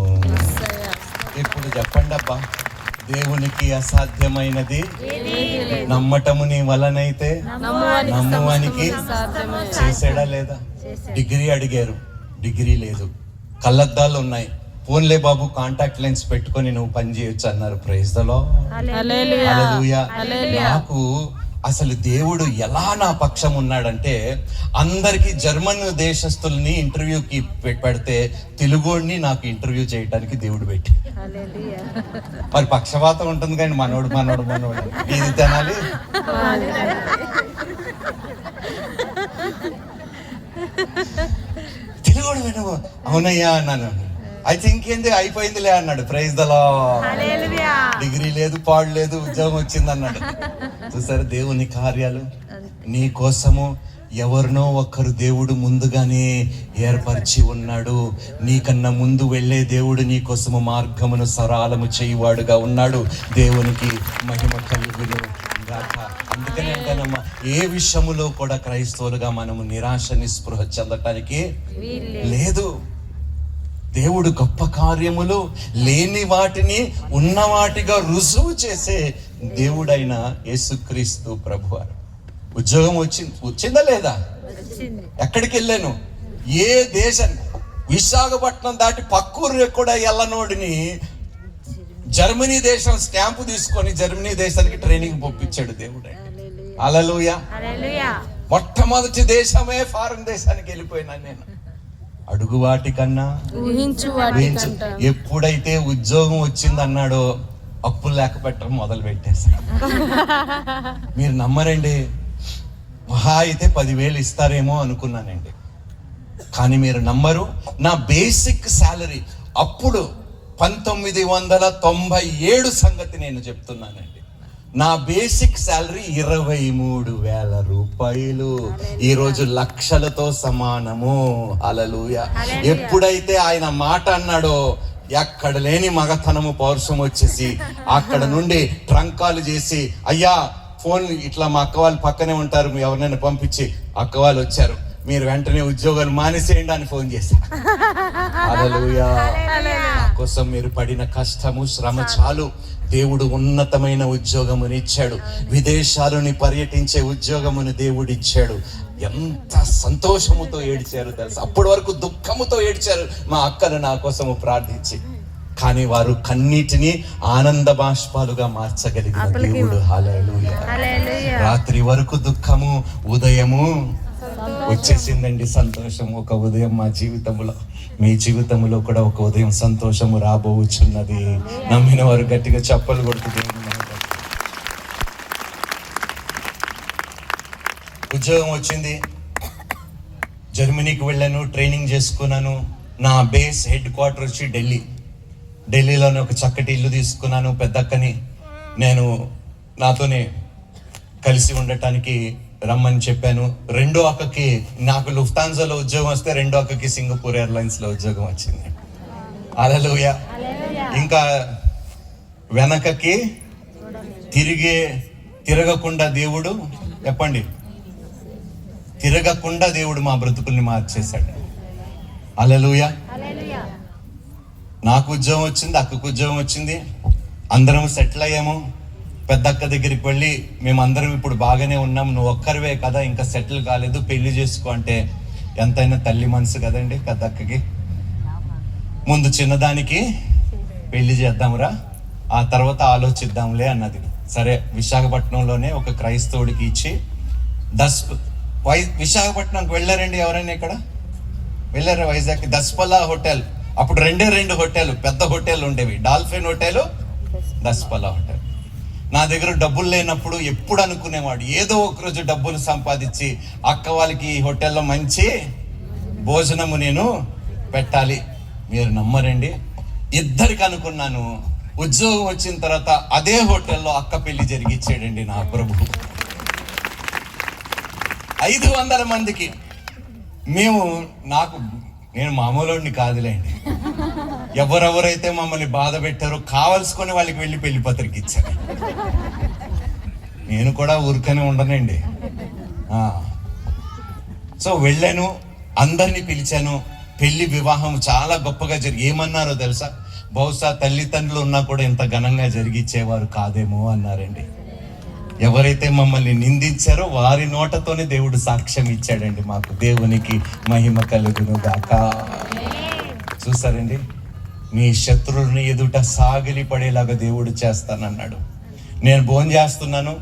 ఇప్పుడు చెప్పండి అబ్బా, దేవునికి అసాధ్యమైనది నమ్మటము నీ వలనైతే నమ్మువానికి చేసాడా లేదా? డిగ్రీ అడిగారు, డిగ్రీ లేదు. కళ్ళద్దాలు ఉన్నాయి, ఫోన్లే బాబు కాంటాక్ట్ లెన్స్ పెట్టుకొని నువ్వు పని చేయొచ్చు అన్నారు. Praise the Lord. హల్లెలూయా. నాకు అసలు దేవుడు ఎలా నా పక్షం ఉన్నాడంటే, అందరికి జర్మన్ దేశస్తుల్ని ఇంటర్వ్యూకి పెడితే తెలుగుని నాకు ఇంటర్వ్యూ చేయడానికి దేవుడు పెట్టి. మరి పక్షపాతం ఉంటుంది కానీ మనోడు ఇది తినాలి. తెలుగుడు వినవు? అవునయ్యా అన్నాను. అయితే ఇంకేంది, అయిపోయిందిలే అన్నాడు. Praise the lord. డిగ్రీ లేదు, పాడు లేదు, ఉద్యోగం వచ్చింది అన్నాడు. చూసారు దేవుని కార్యాలు. నీ కోసము ఎవరినో ఒకరు దేవుడు ముందుగానే ఏర్పరిచి ఉన్నాడు. నీకన్నా ముందు వెళ్ళే దేవుడు నీ కోసము మార్గమును సరళము చేయువాడుగా ఉన్నాడు. దేవునికి మహిమ కలుగును. గాక. అందుకని అంటానమ్మా, ఏ విషయములో కూడా క్రైస్తవులుగా మనము నిరాశ నిస్పృహ చెందటానికి లేదు. దేవుడు గొప్ప కార్యములు లేని వాటిని ఉన్నవాటిగా రుజువు చేసే దేవుడైన యేసుక్రీస్తు ప్రభువారు. ఉద్యోగం వచ్చిందా లేదా? ఎక్కడికి వెళ్ళాను, ఏ దేశం, విశాఖపట్నం దాటి పక్కూరు కూడా ఎల్లనోడిని జర్మనీ దేశం స్టాంపు తీసుకొని జర్మనీ దేశానికి ట్రైనింగ్ పంపించాడు దేవుడు. హల్లెలూయా. మొట్టమొదటి దేశమే ఫారెన్ దేశానికి వెళ్ళిపోయినాను నేను. అడుగు వాటికన్నా ఎప్పుడైతే ఉద్యోగం వచ్చిందన్నాడో అప్పులు లేక పెట్టడం మొదలు పెట్టేశాడు. మీరు నమ్మరండి, మహా అయితే 10,000 ఇస్తారేమో అనుకున్నానండి. కానీ మీరు నమ్మరు, నా బేసిక్ శాలరీ అప్పుడు 1997 సంగతి నేను చెప్తున్నానండి. నా బేసిక్ శాలరీ 23,000 రూపాయలు. ఈరోజు లక్షలతో సమానము. హల్లెలూయా. ఎప్పుడైతే ఆయన మాట అన్నాడో ఎక్కడ లేని మగతనము పౌరుషం వచ్చేసి అక్కడ నుండి ట్రంకాలు చేసి, అయ్యా ఫోన్ ఇట్లా మా అక్క వాళ్ళు పక్కనే ఉంటారు, ఎవరినైనా పంపించి, అక్క వాళ్ళు వచ్చారు, మీరు వెంటనే ఉద్యోగాలు మానేసేయండి అని ఫోన్ చేశారు. హల్లెలూయా. నా కోసం మీరు పడిన కష్టము శ్రమ చాలు. దేవుడు ఉన్నతమైన ఉద్యోగముని ఇచ్చాడు, విదేశాలని పర్యటించే ఉద్యోగముని దేవుడు ఇచ్చాడు. ఎంత సంతోషముతో ఏడ్చారు తెలుసా. అప్పటి వరకు దుఃఖముతో ఏడ్చారు మా అక్కలు నా కోసము ప్రార్థించి, కానీ వారు కన్నీటిని ఆనంద బాష్పాలుగా మార్చగలిగిన దేవుడు. హల్లెలూయా. రాత్రి వరకు దుఃఖము, ఉదయము వచ్చేసిందండి సంతోషం. ఒక ఉదయం మా జీవితంలో, మీ జీవితంలో కూడా ఒక ఉదయం సంతోషము రాబోచున్నది. నమ్మిన వారు గట్టిగా చప్పలు కొడుతుంది. ఉద్యోగం వచ్చింది, జర్మనీకి వెళ్ళాను, ట్రైనింగ్ చేసుకున్నాను. నా బేస్ హెడ్ క్వార్టర్ వచ్చి ఢిల్లీలోనే ఒక చక్కటి ఇల్లు తీసుకున్నాను. పెద్దక్కని నేను నాతోనే కలిసి ఉండటానికి రమ్మని చెప్పాను. రెండో అక్కకి, నాకు లుఫ్తాన్సాలో ఉద్యోగం వస్తే రెండో అక్కకి సింగపూర్ ఎయిర్లైన్స్లో ఉద్యోగం వచ్చింది. హల్లెలూయా. ఇంకా వెనకకి తిరగకుండా దేవుడు, చెప్పండి, తిరగకుండా దేవుడు మా బ్రతుకుల్ని మార్చేశాడు. హల్లెలూయా. నాకు ఉద్యోగం వచ్చింది, అక్కకు ఉద్యోగం వచ్చింది, అందరం సెటిల్ అయ్యాము. పెద్దక్క దగ్గరికి వెళ్ళి, మేమందరం ఇప్పుడు బాగానే ఉన్నాం, నువ్వు ఒక్కరివే కదా ఇంకా సెటిల్ కాలేదు, పెళ్లి చేసుకో అంటే ఎంతైనా తల్లి మనసు కదండి పెద్దక్కకి. ముందు చిన్నదానికి పెళ్లి చేద్దాంరా, ఆ తర్వాత ఆలోచిద్దాంలే అన్నది. సరే, విశాఖపట్నంలోనే ఒక క్రైస్తవుడికి ఇచ్చి విశాఖపట్నంకి వెళ్ళారండి ఎవరైనా? ఇక్కడ వెళ్ళారా? వైజాగ్ దస్పల్లా హోటల్, అప్పుడు 2 హోటల్, పెద్ద హోటల్ ఉండేవి, డాల్ఫిన్ హోటల్, దస్పల్లా హోటల్. నా దగ్గర డబ్బులు లేనప్పుడు ఎప్పుడు అనుకునేవాడు, ఏదో ఒకరోజు డబ్బులు సంపాదించి అక్క వాళ్ళకి ఈ హోటల్లో మంచి భోజనము నేను పెట్టాలి. మీరు నమ్మరండి, ఇద్దరికి అనుకున్నాను. ఉద్యోగం వచ్చిన తర్వాత అదే హోటల్లో అక్క పెళ్లి జరిగిచ్చాడండి నా ప్రభు. 500 మందికి. నేను మామూలుని కాదులేండి, ఎవరెవరైతే మమ్మల్ని బాధ పెట్టారో కావలసుకొని వాళ్ళకి వెళ్ళి పెళ్లి పత్రిక ఇచ్చాను. నేను కూడా ఊరికనే ఉండనండి. సో వెళ్ళాను, అందరినీ పిలిచాను. పెళ్లి వివాహం చాలా గొప్పగా ఏమన్నారో తెలుసా? బహుశా తల్లిదండ్రులు ఉన్నా కూడా ఇంత ఘనంగా జరిగిచ్చేవారు కాదేమో అన్నారండి. ఎవరైతే మమ్మల్ని నిందించారో వారి నోటతోనే దేవుడు సాక్ష్యం ఇచ్చాడండి మాకు. దేవునికి మహిమ కలుగును గాక. చూసారండి, మీ శత్రువుని ఎదుట సాగిలి పడేలాగా దేవుడు చేస్తానన్నాడు. నేను భోజనం చేస్తున్నాను,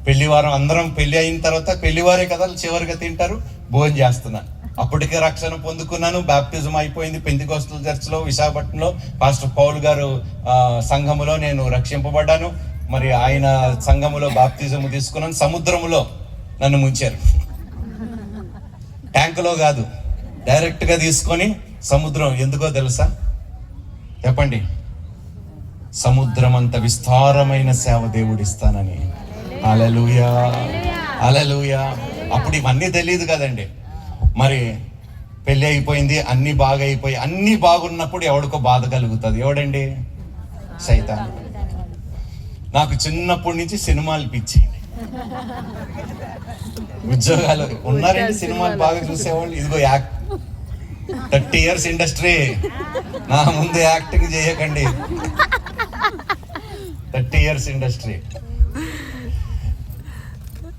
పెళ్లివారం అందరం పెళ్లి అయిన తర్వాత పెళ్లివారే కదా చివరిగా తింటారు, భోజనం చేస్తున్నాను. అప్పటికే రక్షణ పొందుకున్నాను, బాప్టిజం అయిపోయింది. పెంతెకోస్తల్ చర్చ్లో విశాఖపట్నంలో పాస్టర్ పౌల్ గారు సంఘములో నేను రక్షింపబడ్డాను. మరి ఆయన సంఘములో బాప్తిజము తీసుకున్నాను. సముద్రములో నన్ను ముంచారు, ట్యాంకులో కాదు, డైరెక్ట్గా తీసుకొని సముద్రం. ఎందుకో తెలుసా? చెప్పండి. సముద్రం అంత విస్తారమైన సేవ దేవుడిస్తానని. హల్లెలూయా, హల్లెలూయా. అప్పుడు ఇవన్నీ తెలియదు కదండి. మరి పెళ్ళి అయిపోయింది, అన్ని బాగా అయిపోయి, అన్ని బాగున్నప్పుడు ఎవడికో బాధ కలుగుతుంది. ఎవడండి? సైతాన్. నాకు చిన్నప్పటి నుంచి సినిమాలు పిచ్చేయండి. ఉద్యోగాలు ఉన్నారండి, సినిమాలు బాగా చూసేవాళ్ళు. ఇదిగో 30 years ఇండస్ట్రీ, నా ముందు యాక్టింగ్ చేయకండి. 30 years ఇండస్ట్రీ.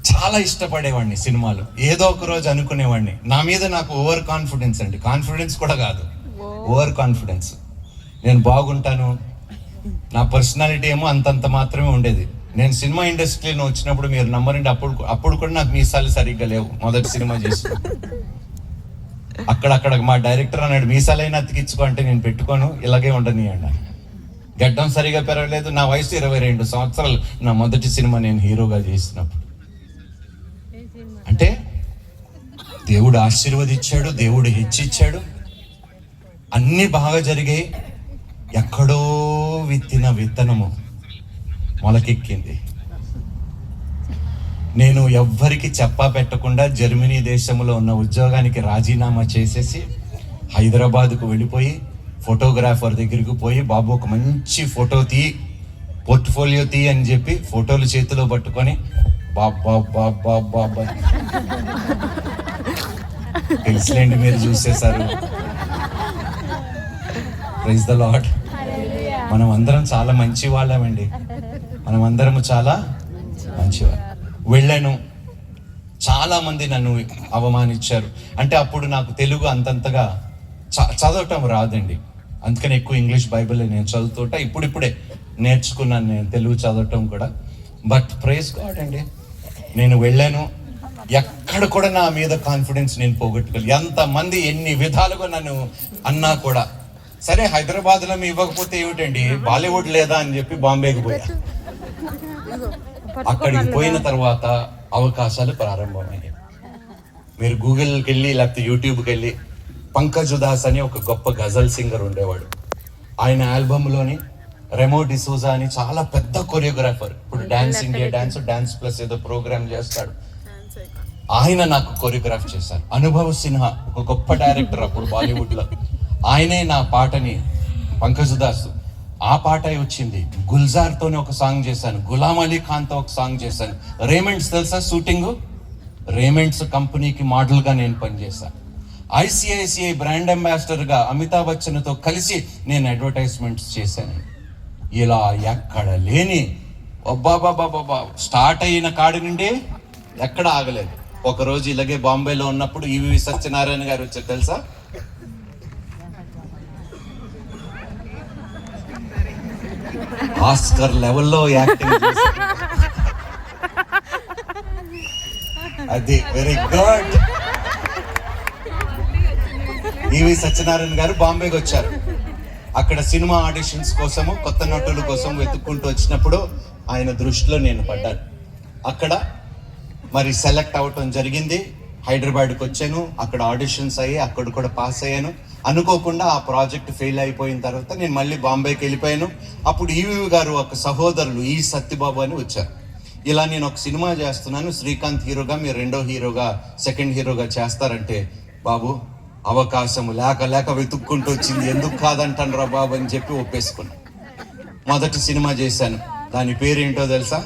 చాలా ఇష్టపడేవాడిని సినిమాలు. ఏదో ఒక రోజు అనుకునేవాడిని, నా మీద నాకు ఓవర్ కాన్ఫిడెన్స్ అండి, కాన్ఫిడెన్స్ కూడా కాదు, ఓవర్ కాన్ఫిడెన్స్. నేను బాగుంటాను, నా పర్సనాలిటీ ఏమో అంతంత మాత్రమే ఉండేది. నేను సినిమా ఇండస్ట్రీలో వచ్చినప్పుడు మీరు నమ్మరండి, అప్పుడు కూడా నాకు మీసాలు సరిగ్గా లేవు. మొదటి సినిమా చేసి అక్కడక్కడ మా డైరెక్టర్ అన్నాడు, మీసాలైనా అతికించుకో అంటే నేను పెట్టుకోను, ఇలాగే ఉండని అన్న. గడ్డం సరిగా పెరగలేదు. నా వయసు 22 సంవత్సరాలు. నా మొదటి సినిమా నేను హీరోగా చేసినప్పుడు. అంటే దేవుడు ఆశీర్వదించాడు, దేవుడు హెచ్చిచ్చాడు, అన్ని బాగా జరిగాయి. ఎక్కడో విత్తిన విత్తనము మొలకెక్కింది. నేను ఎవ్వరికి చెప్పా పెట్టకుండా జర్మనీ దేశంలో ఉన్న ఉద్యోగానికి రాజీనామా చేసేసి హైదరాబాద్కు వెళ్ళిపోయి ఫోటోగ్రాఫర్ దగ్గరికి పోయి, బాబు ఒక మంచి ఫోటో పోర్ట్ఫోలియో అని చెప్పి ఫోటోలు చేతిలో పట్టుకొని బాబా తెలుసులేండి, మీరు చూసేశారు. Praise the lord. మనం అందరం చాలా మంచి వాళ్ళమండి, మనం అందరము చాలా మంచివాళ్ళం. వెళ్ళాను, చాలా మంది నన్ను అవమానించారు. అంటే అప్పుడు నాకు తెలుగు అంతంతగా చదవటం రాదండి, అందుకని ఎక్కువ ఇంగ్లీష్ బైబిల్ నేను చదువుతుంటా. ఇప్పుడిప్పుడే నేర్చుకున్నాను నేను తెలుగు చదవటం కూడా. బట్ ప్రైజ్ గాడ్ అండి, నేను వెళ్ళాను, ఎక్కడ కూడా నా మీద కాన్ఫిడెన్స్ నేను పోగొట్టుకోలేదు. ఎంతమంది ఎన్ని విధాలుగా నన్ను అన్నా కూడా, సరే హైదరాబాద్లో మీ ఇవ్వకపోతే ఏమిటండి, బాలీవుడ్ లేదా అని చెప్పి బాంబేకి పోయా. అక్కడికి పోయిన తర్వాత అవకాశాలు ప్రారంభమయ్యాయి. మీరు గూగుల్కి వెళ్ళి లేకపోతే యూట్యూబ్కి వెళ్ళి, పంకజ్ ఉదాస్ అని ఒక గొప్ప గజల్ సింగర్ ఉండేవాడు. ఆయన ఆల్బమ్లోని రెమో డిసోజా అని చాలా పెద్ద కొరియోగ్రాఫర్, ఇప్పుడు డాన్స్ ఇండియా డాన్స్ ప్లస్ ఏదో ప్రోగ్రామ్ చేస్తాడు, ఆయన నాకు కొరియోగ్రాఫ్ చేశారు. అనుభవ్ సిన్హా ఒక గొప్ప డైరెక్టర్ అప్పుడు బాలీవుడ్లో, ఆయనే నా పాటని, పంకజ్ ఉదాస్ ఆ పాట వచ్చింది. గుల్జార్తోనే ఒక సాంగ్ చేశాను, గులాం అలీ ఖాన్తో ఒక సాంగ్ చేశాను. రేమండ్స్ తెలుసా షూటింగ్, రేమండ్స్ కంపెనీకి మోడల్గా నేను పనిచేశాను. ICICI బ్రాండ్ అంబాసిడర్గా అమితాబ్ బచ్చన్తో కలిసి నేను అడ్వర్టైజ్మెంట్స్ చేశాను. ఇలా ఎక్కడ లేని బాబా స్టార్ట్ అయిన కాడి నుండి ఎక్కడ ఆగలేదు. ఒకరోజు ఇలాగే బాంబేలో ఉన్నప్పుడు ఈవి సత్యనారాయణ గారు వచ్చారు, తెలుసా? ఆస్కర్ లెవెల్లో యాక్టింగ్ చేశారు. అది వెరీ గుడ్. ఈవి సత్యనారాయణ గారు బాంబేకి వచ్చారు. అక్కడ సినిమా ఆడిషన్స్ కోసము, కొత్త నటుల కోసం వెతుక్కుంటూ వచ్చినప్పుడు ఆయన దృష్టిలో నేను పడ్డాను. అక్కడ మరి సెలెక్ట్ అవ్వటం జరిగింది. హైదరాబాద్కి వచ్చాను, అక్కడ ఆడిషన్స్ అయ్యి అక్కడ కూడా పాస్ అయ్యాను. అనుకోకుండా ఆ ప్రాజెక్ట్ ఫెయిల్ అయిపోయిన తర్వాత నేను మళ్ళీ బాంబేకి వెళ్ళిపోయాను. అప్పుడు ఈవి గారు ఒక సహోదరులు ఈ సత్యబాబు అని వచ్చారు. ఇలా నేను ఒక సినిమా చేస్తున్నాను, శ్రీకాంత్ హీరోగా, మీరు రెండో హీరోగా, సెకండ్ హీరోగా చేస్తారంటే, బాబు అవకాశం లేక వెతుక్కుంటూ వచ్చింది, ఎందుకు కాదంటాను రా బాబు అని చెప్పి ఒప్పేసుకున్నాను. మొదటి సినిమా చేశాను, దాని పేరేంటో తెలుసా?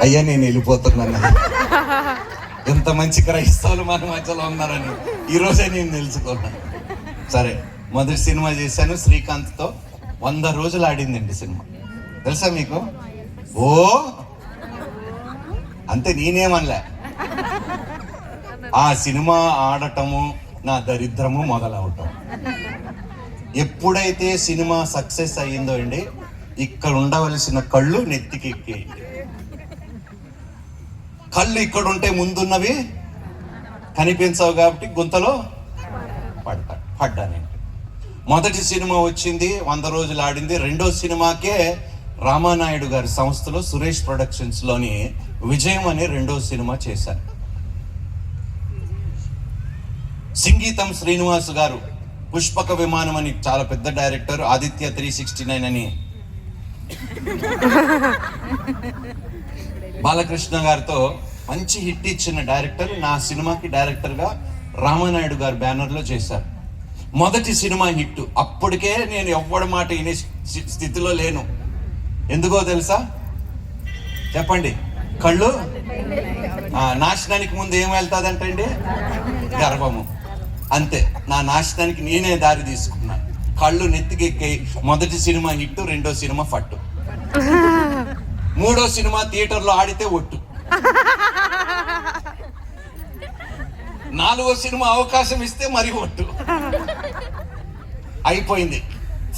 అయ్యా నేను వెళ్ళిపోతున్నాను, ఎంత మంచి క్రైస్తవులు మన మధ్యలో ఉన్నారని ఈరోజే నేను తెలుసుకున్నాను. సరే, మొదటి సినిమా చేశాను శ్రీకాంత్తో. 100 రోజులు ఆడిందండి సినిమా, తెలుసా మీకు? ఓ అంతే, నేనేమనలే. ఆ సినిమా ఆడటము నా దరిద్రము మొదలవటం. ఎప్పుడైతే సినిమా సక్సెస్ అయ్యిందో అండి, ఇక్కడ ఉండవలసిన కళ్ళు నెత్తికి ఎక్కేయండి. కళ్ళు ఇక్కడ ఉంటే ముందున్నవి కనిపించవు కాబట్టి గుంతలో పడ్డానండి. మొదటి సినిమా వచ్చింది, 100 రోజులు ఆడింది. రెండో సినిమాకే రామానాయుడు గారి సంస్థలో సురేష్ ప్రొడక్షన్స్లోని విజయం అనే రెండో సినిమా చేశారు. సంగీతం శ్రీనివాస్ గారు, పుష్పక విమానం అని చాలా పెద్ద డైరెక్టర్, ఆదిత్య 369 అని బాలకృష్ణ గారితో మంచి హిట్ ఇచ్చిన డైరెక్టర్, నా సినిమాకి డైరెక్టర్గా రామానాయుడు గారు బ్యానర్లో చేశారు. మొదటి సినిమా హిట్. అప్పటికే నేను ఎవ్వడి మాట వినే స్థితిలో లేను. ఎందుకో తెలుసా? చెప్పండి. కళ్ళు నాశనానికి ముందు ఏం వెళ్తాదంటండి? గర్వము. అంతే, నా నాశనానికి నేనే దారి తీసుకున్నా. కళ్ళు నెత్తికెక్కి మొదటి సినిమా హిట్, రెండో సినిమా ఫట్టు, మూడో సినిమా థియేటర్లో ఆడితే ఒట్టు, నాలుగో సినిమా అవకాశం ఇస్తే మరి ఒట్టు. అయిపోయింది.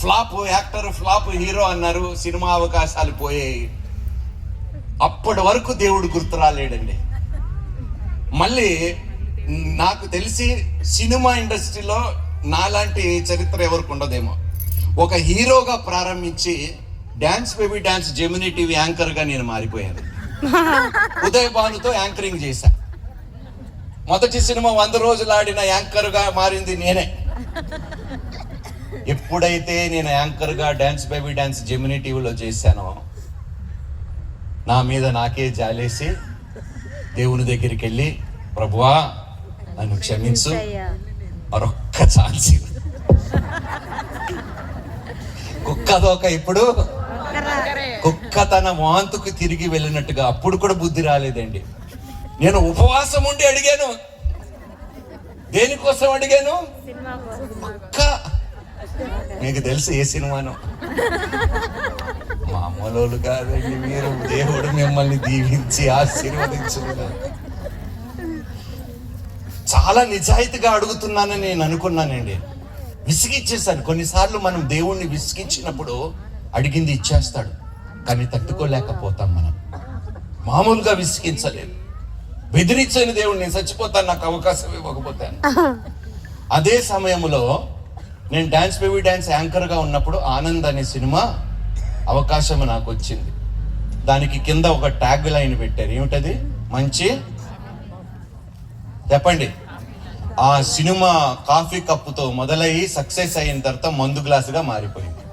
ఫ్లాప్ యాక్టర్, ఫ్లాప్ హీరో అన్నారు, సినిమా అవకాశాలు పోయాయి. అప్పటి వరకు దేవుడు గుర్తు రాలేడండి. మళ్ళీ నాకు తెలిసి సినిమా ఇండస్ట్రీలో నాలాంటి చరిత్ర ఎవరికి ఉండదేమో. ఒక హీరోగా ప్రారంభించి dance baby dance Gemini TV యాంకర్గా నేను మారిపోయాను. ఉదయ్ భానుతో యాంకరింగ్ చేశా. మొదటి సినిమా 100 రోజులు ఆడిన యాంకర్గా మారింది నేనే. ఎప్పుడైతే నేను యాంకర్గా డాన్స్ బేబీ డాన్స్ జెమినీ టీవీలో చేశానో నా మీద నాకే జాలేసి దేవుని దగ్గరికి వెళ్ళి, ప్రభువా నన్ను క్షమించు, మరొక్క ఛాన్స్. కుక్కదోక ఇప్పుడు కుక్క తన వాంతుకు తిరిగి వెళ్ళినట్టుగా. అప్పుడు కూడా బుద్ధి రాలేదండి. నేను ఉపవాసం ఉండి అడిగాను. దేనికోసం అడిగాను? కుక్క. మీకు తెలుసు ఏ సినిమాను? మామూలు కాదండి మీరు. దేవుడు మిమ్మల్ని దీవించి ఆశీర్వదించుగా. చాలా నిజాయితీగా అడుగుతున్నానని నేను అనుకున్నానండి. విసిగిచ్చేసాను. కొన్నిసార్లు మనం దేవుణ్ణి విసిగించినప్పుడు అడిగింది ఇచ్చేస్తాడు, కానీ తట్టుకోలేకపోతాం మనం. మామూలుగా విసిగించలేదు. బెదిరించని దేవుడు, నేను చచ్చిపోతాను నాకు అవకాశం ఇవ్వకపోతాను. అదే సమయంలో నేను డాన్స్ బేబీ డాన్స్ యాంకర్గా ఉన్నప్పుడు ఆనంద్ అనే సినిమా అవకాశం నాకు వచ్చింది. దానికి కింద ఒక ట్యాగ్ లైన్ పెట్టారు. ఏమిటది? మంచి. చెప్పండి. ఆ సినిమా కాఫీ కప్పుతో మొదలయ్యి సక్సెస్ అయిన తర్వాత మందు గ్లాసుగా మారిపోయింది.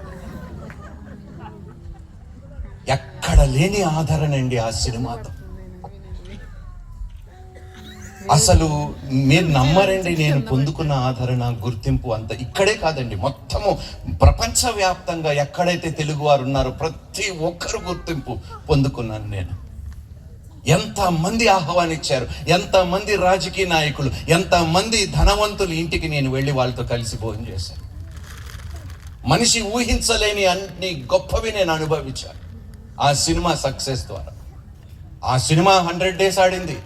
ఎక్కడ లేని ఆదరణ అండి ఆ సినిమాతో. అసలు మీరు నమ్మరండి, నేను పొందుకున్న ఆదరణ, గుర్తింపు అంతా ఇక్కడే కాదండి, మొత్తము ప్రపంచవ్యాప్తంగా ఎక్కడైతే తెలుగు వారు ఉన్నారో ప్రతి ఒక్కరు గుర్తింపు పొందుకున్నాను నేను. ఎంతమంది ఆహ్వానించారు, ఎంతమంది రాజకీయ నాయకులు, ఎంతమంది ధనవంతులు ఇంటికి నేను వెళ్ళి వాళ్ళతో కలిసి భోజనం చేశాను. మనిషి ఊహించలేని అన్ని గొప్పవి నేను అనుభవించాను ఆ సినిమా సక్సెస్ ద్వారా. ఆ సినిమా 100 days ఆడింది.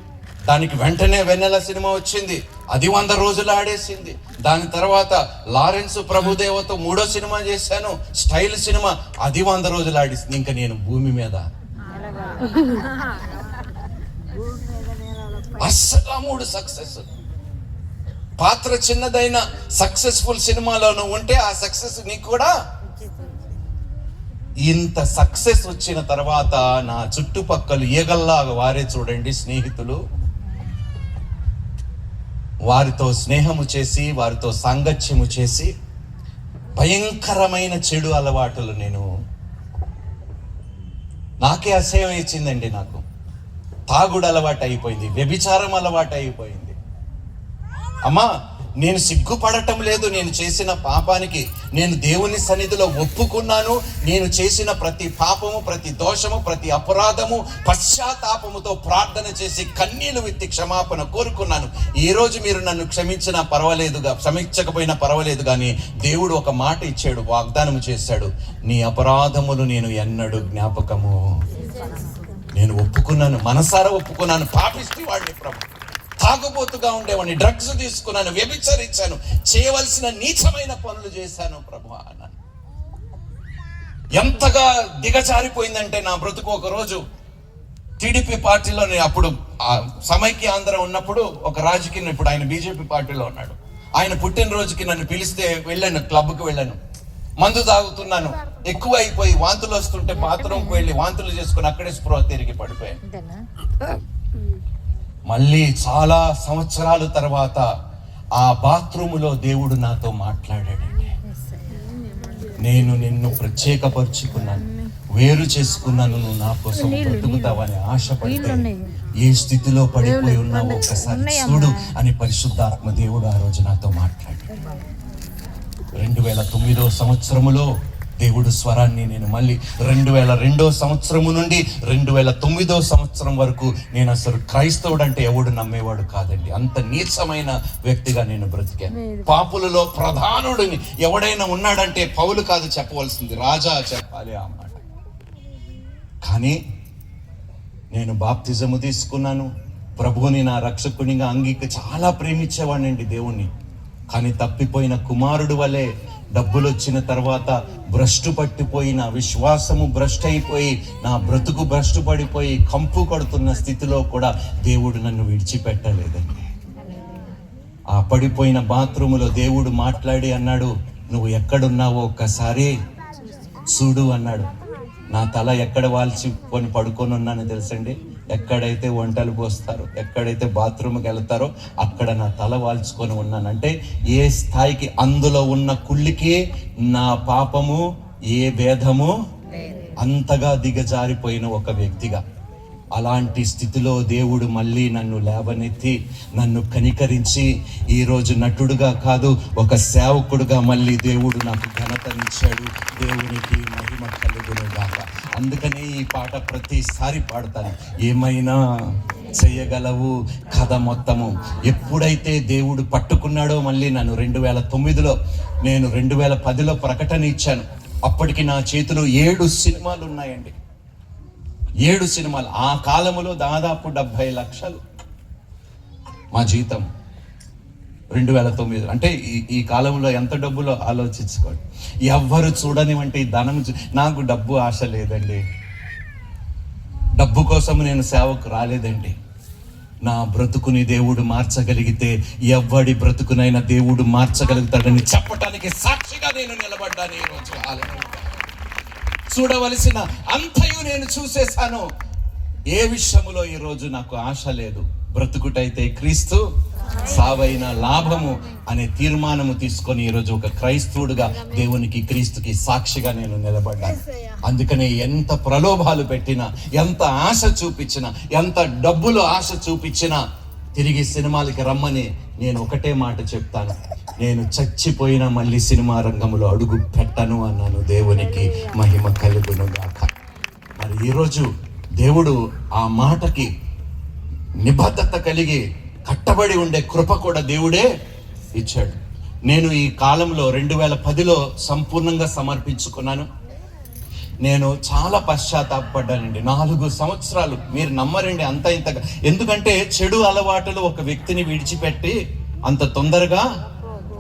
దానికి వెంటనే వెన్నెల సినిమా వచ్చింది, అది 100 రోజులు ఆడేసింది. దాని తర్వాత లారెన్స్ ప్రభుదేవతో 3వ సినిమా చేశాను, స్టైల్ సినిమా, అది 100 రోజులు ఆడిస్తుంది. ఇంకా నేను భూమి మీద అస్సలు 3 సక్సెస్. పాత్ర చిన్నదైన సక్సెస్ఫుల్ సినిమాలోనూ ఉంటే ఆ సక్సెస్ నీకు కూడా. ఇంత సక్సెస్ వచ్చిన తర్వాత నా చుట్టుపక్కల ఈగల్లాగా వారే చూడండి స్నేహితులు. వారితో స్నేహము చేసి, వారితో సాంగత్యము చేసి భయంకరమైన చెడు అలవాటులు నాకే అసహ్యం ఇచ్చిందండి. నాకు తాగుడు అలవాటు అయిపోయింది, వ్యభిచారం అలవాటు అయిపోయింది. అమ్మా, నేను సిగ్గుపడటం లేదు నేను చేసిన పాపానికి. నేను దేవుని సన్నిధిలో ఒప్పుకున్నాను. నేను చేసిన ప్రతి పాపము, ప్రతి దోషము, ప్రతి అపరాధము పశ్చాత్తాపముతో ప్రార్థన చేసి కన్నీళ్లు విత్తి క్షమాపణ కోరుకున్నాను. ఈ రోజు మీరు నన్ను క్షమించినా పర్వాలేదుగా, క్షమించకపోయినా పర్వాలేదు, కానీ దేవుడు ఒక మాట ఇచ్చాడు, వాగ్దానం చేశాడు, నీ అపరాధములు నేను ఎన్నడూ జ్ఞాపకము. నేను ఒప్పుకున్నాను, మనసారా ఒప్పుకున్నాను. పాపిస్తూ వాడిని ప్రభు, తాగుబోతుగా ఉండేవాడిని, డ్రగ్స్ తీసుకున్నాను, వ్యభిచరించాను, చేయవలసిన నీచమైన పనులు చేశాను ప్రభు అన్నాను. ఎంతగా దిగజారిపోయిందంటే నా బ్రతుకు. ఒక రోజు టీడీపీ పార్టీలో, అప్పుడు సమైక్య ఆంధ్ర ఉన్నప్పుడు ఒక రాజకీయ, ఇప్పుడు ఆయన బీజేపీ పార్టీలో ఉన్నాడు. ఆయన పుట్టినరోజుకి నన్ను పిలిస్తే వెళ్ళాను, క్లబ్కి వెళ్ళాను. మందు తాగుతున్నాను, ఎక్కువ అయిపోయి వాంతులు వస్తుంటే బాత్రూమ్కి వెళ్ళి వాంతులు చేసుకుని అక్కడే స్పృహ తిరిగి పడిపోయాను. మళ్ళీ చాలా సంవత్సరాల తర్వాత ఆ బాత్రూములో దేవుడు నాతో మాట్లాడాడండి. నేను నిన్ను ప్రత్యేకపరుచుకున్నాను, వేరు చేసుకున్నాను, నువ్వు నా కోసం బ్రతుకుతావని ఆశపడితే ఏ స్థితిలో పడిపోయి ఉన్నావో ఒకసారి చూడు అని పరిశుద్ధాత్మ దేవుడు ఆ రోజు నాతో మాట్లాడాడు. 2009 సంవత్సరములో దేవుడు స్వరాన్ని నేను మళ్ళీ 2002 సంవత్సరము నుండి 2009 సంవత్సరం వరకు నేను అసలు క్రైస్తవుడు అంటే ఎవడు నమ్మేవాడు కాదండి. అంత నీచమైన వ్యక్తిగా నేను బ్రతికాను. పాపులలో ప్రధానుడిని ఎవడైనా ఉన్నాడంటే పౌలు కాదు చెప్పవలసింది, రాజా చెప్పాలి ఆ మాట. కానీ నేను బాప్తిజము తీసుకున్నాను, ప్రభువుని నా రక్షకునిగా చాలా ప్రేమించేవాడినండి దేవుణ్ణి. కానీ తప్పిపోయిన కుమారుడు వలె డబ్బులు వచ్చిన తర్వాత భ్రష్టు పట్టిపోయి, నా విశ్వాసము భ్రష్టు అయిపోయి, నా బ్రతుకు భ్రష్టు పడిపోయి కంపు కొడుతున్న స్థితిలో కూడా దేవుడు నన్ను విడిచిపెట్టలేదండి. ఆ పడిపోయిన బాత్రూములో దేవుడు మాట్లాడి అన్నాడు, నువ్వు ఎక్కడున్నావో ఒక్కసారి చూడు అన్నాడు. నా తల ఎక్కడ వాల్చుకొని పడుకొని ఉన్నానో తెలుసండి? ఎక్కడైతే వంటలు పోస్తారో, ఎక్కడైతే బాత్రూమ్కి వెళ్తారో అక్కడ నా తల వాల్చుకొని ఉన్నానంటే ఏ స్థాయికి, అందులో ఉన్న కుళ్ళికి నా పాపము ఏ భేదము అంతగా దిగజారిపోయిన ఒక వ్యక్తిగా. అలాంటి స్థితిలో దేవుడు మళ్ళీ నన్ను లేవనెత్తి, నన్ను కనికరించి ఈరోజు నటుడుగా కాదు ఒక సేవకుడుగా మళ్ళీ దేవుడు నాకు ఘనతనిచ్చాడు. దేవునికి మహిమ కలుగునుగాక. అందుకనే ఈ పాట ప్రతిసారి పాడతాను, ఏమైనా చెయ్యగలవు కథ మొత్తము. ఎప్పుడైతే దేవుడు పట్టుకున్నాడో మళ్ళీ నన్ను 2009లో, నేను 2010లో ప్రకటన ఇచ్చాను. అప్పటికి నా చేతిలో 7 సినిమాలు ఉన్నాయండి. 7 సినిమాలు. ఆ కాలంలో దాదాపు 70 లక్షలు మా జీతం. 2009 అంటే ఈ కాలంలో ఎంత డబ్బులో ఆలోచించుకోండి. ఎవ్వరు చూడనివంటి ధనం. నాకు డబ్బు ఆశ లేదండి, డబ్బు కోసం నేను సేవకు రాలేదండి. నా బ్రతుకుని దేవుడు మార్చగలిగితే ఎవ్వడి బ్రతుకునైనా దేవుడు మార్చగలుగుతాడని చెప్పటానికి సాక్షిగా నేను నిలబడ్డాను ఈరోజు. చూడవలసిన అంతయు నేను చూసేశాను. ఏ విషయములో ఈరోజు నాకు ఆశ లేదు. బ్రతుకుటైతే క్రీస్తు, సావైన లాభము అనే తీర్మానము తీసుకొని ఈరోజు ఒక క్రైస్తవుడుగా దేవునికి, క్రీస్తుకి సాక్షిగా నేను నిలబడ్డాను. అందుకనే ఎంత ప్రలోభాలు పెట్టినా, ఎంత ఆశ చూపించినా, ఎంత డబ్బులు ఆశ చూపించినా తిరిగి సినిమాలకి రమ్మని నేను ఒకటే మాట చెప్తాను, నేను చచ్చిపోయినా మళ్ళీ సినిమా రంగంలో అడుగు పెట్టను అన్నాను. దేవునికి మహిమ కలుగును గాక. మరి ఈరోజు దేవుడు ఆ మాటకి నిబద్ధత కలిగి కట్టబడి ఉండే కృప కూడా దేవుడే ఇచ్చాడు. నేను ఈ కాలంలో 2010లో సంపూర్ణంగా సమర్పించుకున్నాను. నేను చాలా పశ్చాత్తాపడ్డానండి. 4 సంవత్సరాలు, మీరు నమ్మరండి, అంత ఇంతగా. ఎందుకంటే చెడు అలవాటులు ఒక వ్యక్తిని విడిచిపెట్టి అంత తొందరగా,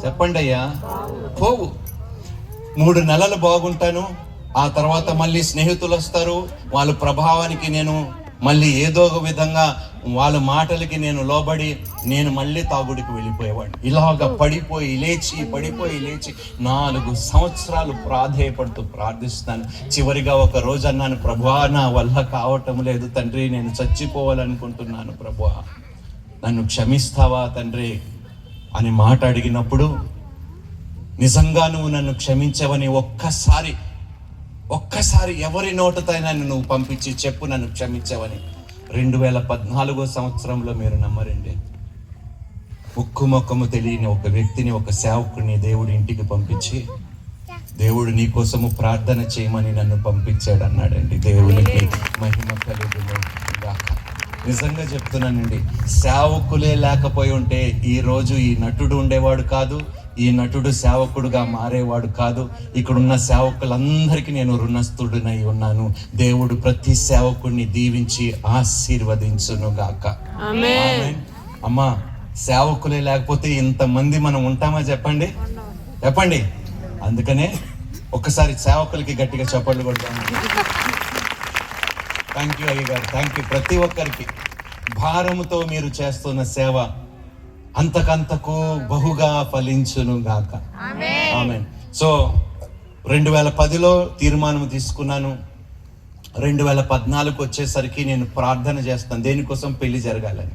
చెప్పండి అయ్యా, పోవు. 3 నెలలు బాగుంటాను, ఆ తర్వాత మళ్ళీ స్నేహితులు వస్తారు, వాళ్ళ ప్రభావానికి నేను మళ్ళీ ఏదో ఒక విధంగా వాళ్ళ మాటలకి నేను లోబడి నేను మళ్ళీ తాగుడికి వెళ్ళిపోయేవాడిని. ఇలాగ పడిపోయి లేచి 4 సంవత్సరాలు ప్రాధేయపడుతూ ప్రార్థిస్తాను. చివరిగా ఒక రోజు అన్నాను, ప్రభువా నా వల్ల కావటం లేదు తండ్రి, నేను చచ్చిపోవాలనుకుంటున్నాను ప్రభువా, నన్ను క్షమిస్తావా తండ్రి అని మాట అడిగినప్పుడు, నిజంగా నువ్వు నన్ను క్షమించవని ఒక్కసారి ఎవరి నోటతైనా నువ్వు పంపించి చెప్పు నన్ను క్షమించవని. 2014 సంవత్సరంలో మీరు నమ్మరండి, ముక్కుమొక్కము తెలియని ఒక వ్యక్తిని, ఒక సేవకుడిని దేవుడు ఇంటికి పంపించి, దేవుడు నీ కోసము ప్రార్థన చేయమని నన్ను పంపించాడు అన్నాడండి. దేవునికి మహిమ కలుగును గాక. నిజంగా చెప్తున్నానండి, సేవకులే లేకపోయి ఉంటే ఈరోజు ఈ నటుడు ఉండేవాడు కాదు, ఈ నటుడు సేవకుడుగా మారేవాడు కాదు. ఇక్కడున్న సేవకులందరికీ నేను రుణస్థుడినై ఉన్నాను. దేవుడు ప్రతి సేవకుడిని దీవించి ఆశీర్వదించును గాక. ఆమేన్. అమ్మా, సేవకులే లేకపోతే ఇంతమంది మనం ఉంటామా చెప్పండి? అందుకనే ఒక్కసారి సేవకులకి గట్టిగా చప్పట్లు కొడతాను. థ్యాంక్ యూ అయ్య గారు, థ్యాంక్ యూ. ప్రతి ఒక్కరికి భారముతో మీరు చేస్తున్న సేవ అంతకంతకు బహుగా ఫలించును గాక. ఆమేన్. సో 2010లో తీర్మానం తీసుకున్నాను. 2014 వచ్చేసరికి నేను ప్రార్థన చేస్తాను, దేనికోసం? పెళ్లి జరగాలని.